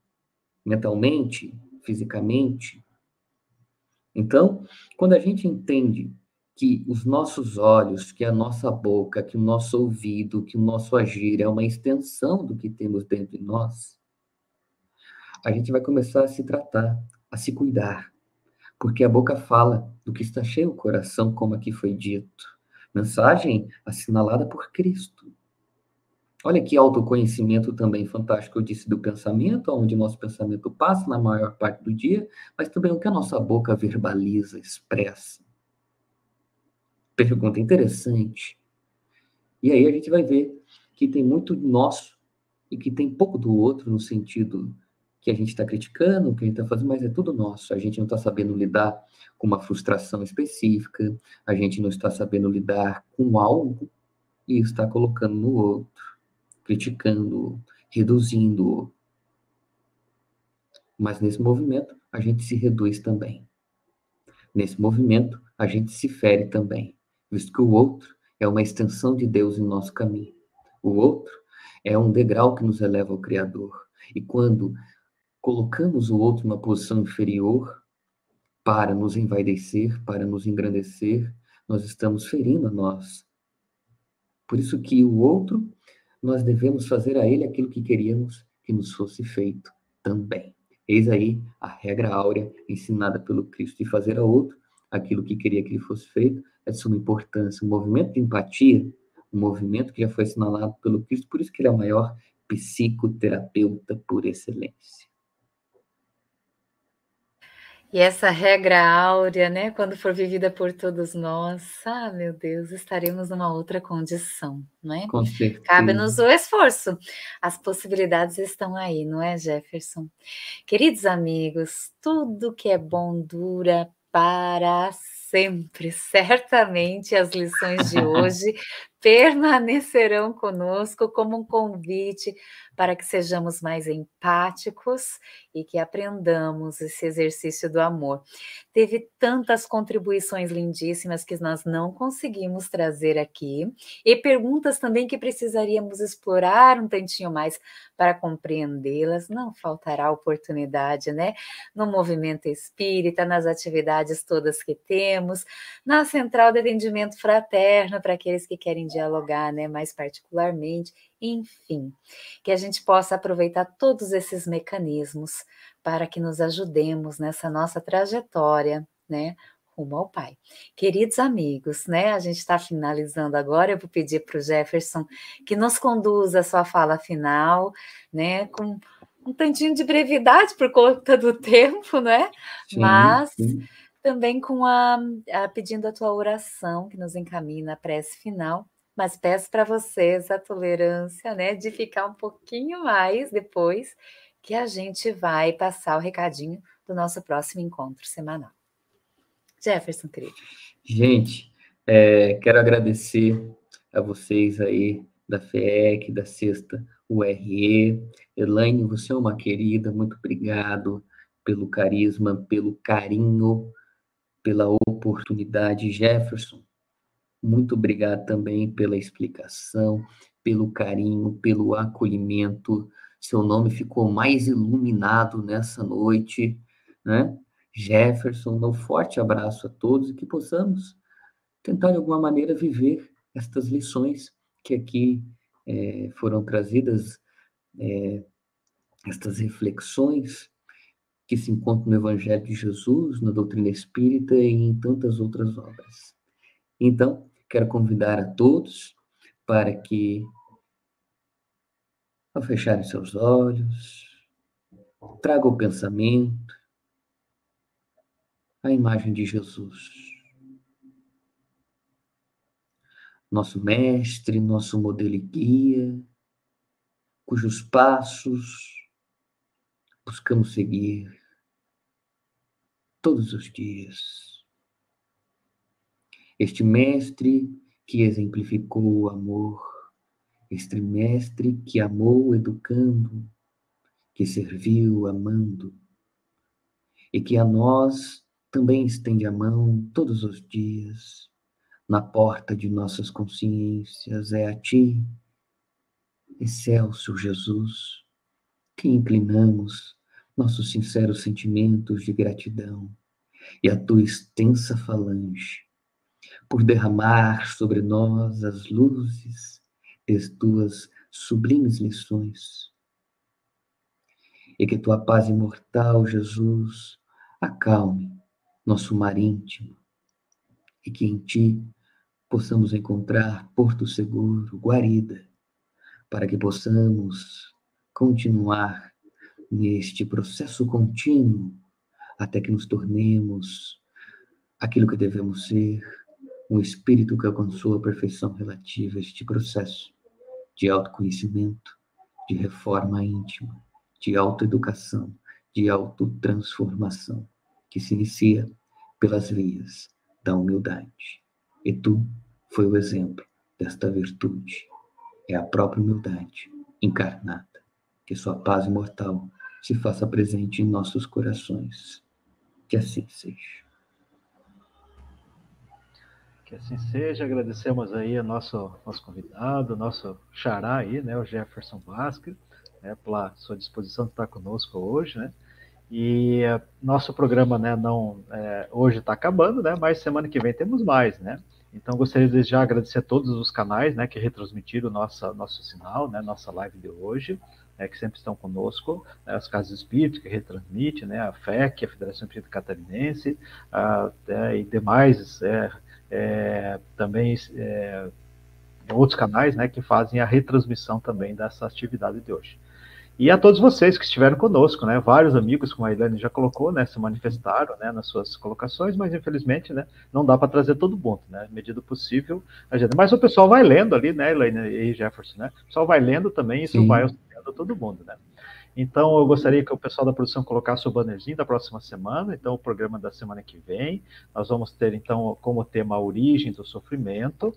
Mentalmente, fisicamente. Então, quando a gente entende que os nossos olhos, que a nossa boca, que o nosso ouvido, que o nosso agir é uma extensão do que temos dentro de nós, a gente vai começar a se tratar, a se cuidar. Porque a boca fala do que está cheio o coração, como aqui foi dito. Mensagem assinalada por Cristo. Olha que autoconhecimento também fantástico, eu disse do pensamento, onde nosso pensamento passa na maior parte do dia, mas também o que a nossa boca verbaliza, expressa. Pergunta interessante. E aí a gente vai ver que tem muito nosso e que tem pouco do outro, no sentido que a gente está criticando, que a gente está fazendo, mas é tudo nosso. A gente não está sabendo lidar com uma frustração específica, a gente não está sabendo lidar com algo e está colocando no outro, criticando, reduzindo. Mas nesse movimento, a gente se reduz também. Nesse movimento, a gente se fere também, visto que o outro é uma extensão de Deus em nosso caminho. O outro é um degrau que nos eleva ao Criador. E quando colocamos o outro numa posição inferior para nos envaidecer, para nos engrandecer, nós estamos ferindo a nós. Por isso que o outro, nós devemos fazer a ele aquilo que queríamos que nos fosse feito também. Eis aí a regra áurea ensinada pelo Cristo, de fazer a outro aquilo que queria que lhe fosse feito, é de suma importância. Um movimento de empatia, um movimento que já foi assinalado pelo Cristo, por isso que ele é o maior psicoterapeuta por excelência. E essa regra áurea, né, quando for vivida por todos nós, meu Deus, estaremos numa outra condição, não é? Com certeza. Cabe-nos o esforço. As possibilidades estão aí, não é, Jefferson? Queridos amigos, tudo que é bom dura para sempre. Certamente as lições de hoje permanecerão conosco como um convite para que sejamos mais empáticos e que aprendamos esse exercício do amor. Teve tantas contribuições lindíssimas que nós não conseguimos trazer aqui, e perguntas também que precisaríamos explorar um tantinho mais para compreendê-las. Não faltará oportunidade, né? No movimento espírita, nas atividades todas que temos, na central de atendimento fraterno para aqueles que querem dialogar, né, mais particularmente, enfim, que a gente possa aproveitar todos esses mecanismos para que nos ajudemos nessa nossa trajetória, né, rumo ao Pai. Queridos amigos, né, a gente está finalizando agora, eu vou pedir para o Jefferson que nos conduza a sua fala final, né, com um tantinho de brevidade por conta do tempo, né, mas também com pedindo a tua oração, que nos encaminha na prece final, mas peço para vocês a tolerância, né, de ficar um pouquinho mais depois, que a gente vai passar o recadinho do nosso próximo encontro semanal. Jefferson, querido. Gente, quero agradecer a vocês aí da FEEC, da Sexta URE. Elaine, você é uma querida, muito obrigado pelo carisma, pelo carinho, pela oportunidade. Jefferson, muito obrigado também pela explicação, pelo carinho, pelo acolhimento. Seu nome ficou mais iluminado nessa noite, né? Jefferson, um forte abraço a todos e que possamos tentar de alguma maneira viver estas lições que aqui foram trazidas, estas reflexões que se encontram no Evangelho de Jesus, na doutrina espírita e em tantas outras obras. Então, quero convidar a todos para que, ao fecharem seus olhos, traga o pensamento, a imagem de Jesus, nosso mestre, nosso modelo e guia, cujos passos buscamos seguir todos os dias. Este mestre que exemplificou o amor, este mestre que amou educando, que serviu amando, e que a nós também estende a mão todos os dias, na porta de nossas consciências. É a Ti, excelso Jesus, que inclinamos nossos sinceros sentimentos de gratidão e a Tua extensa falange, por derramar sobre nós as luzes das Tuas sublimes lições. E que Tua paz imortal, Jesus, acalme nosso mar íntimo, e que em Ti possamos encontrar porto seguro, guarida, para que possamos continuar neste processo contínuo até que nos tornemos aquilo que devemos ser, um espírito que alcançou a perfeição relativa a este processo de autoconhecimento, de reforma íntima, de autoeducação, de autotransformação, que se inicia pelas vias da humildade. E Tu foi o exemplo desta virtude. É a própria humildade encarnada. Que Sua paz imortal se faça presente em nossos corações. Que assim seja. Que assim seja. Agradecemos aí ao nosso convidado, nosso xará aí, né, o Jefferson Vasquez, pela sua disposição de estar conosco hoje, né? E nosso programa, né, não, hoje está acabando, né? Mas semana que vem temos mais, né? Então, gostaria de já agradecer a todos os canais, né, que retransmitiram nosso sinal, né, nossa live de hoje, que sempre estão conosco, né, as Casas Espíritas que retransmitem, né, a FEC, a Federação Espírita Catarinense, e demais, também outros canais, né, que fazem a retransmissão também dessa atividade de hoje. E a todos vocês que estiveram conosco, né? Vários amigos, como a Elaine já colocou, né? Se manifestaram, né? Nas suas colocações, mas infelizmente, né? Não dá para trazer todo mundo, né? Medida possível, a gente... Mas o pessoal vai lendo ali, né, Elaine e Jefferson, né? O pessoal vai lendo também, isso Sim. vai auxiliando todo mundo, né? Então, eu gostaria que o pessoal da produção colocasse o bannerzinho da próxima semana, então, o programa da semana que vem. Nós vamos ter, então, como tema a origem do sofrimento.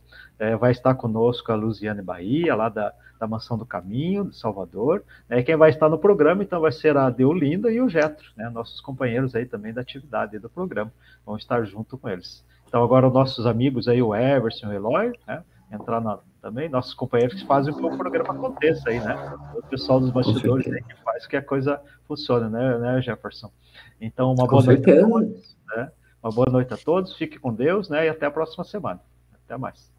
Vai estar conosco a Luziane Bahia, lá da Mansão do Caminho, de Salvador. Quem vai estar no programa, então, vai ser a Deolinda e o Getro, né, nossos companheiros aí também da atividade do programa. Vão estar junto com eles. Então, agora, os nossos amigos aí, o Everson e o Eloy, né, entrar também, nossos companheiros que fazem com que o programa aconteça aí, né? O pessoal dos bastidores aí que faz que a coisa funcione, né, Jefferson? Então, uma boa noite a todos, né? Uma boa noite a todos, fique com Deus, né? E até a próxima semana. Até mais.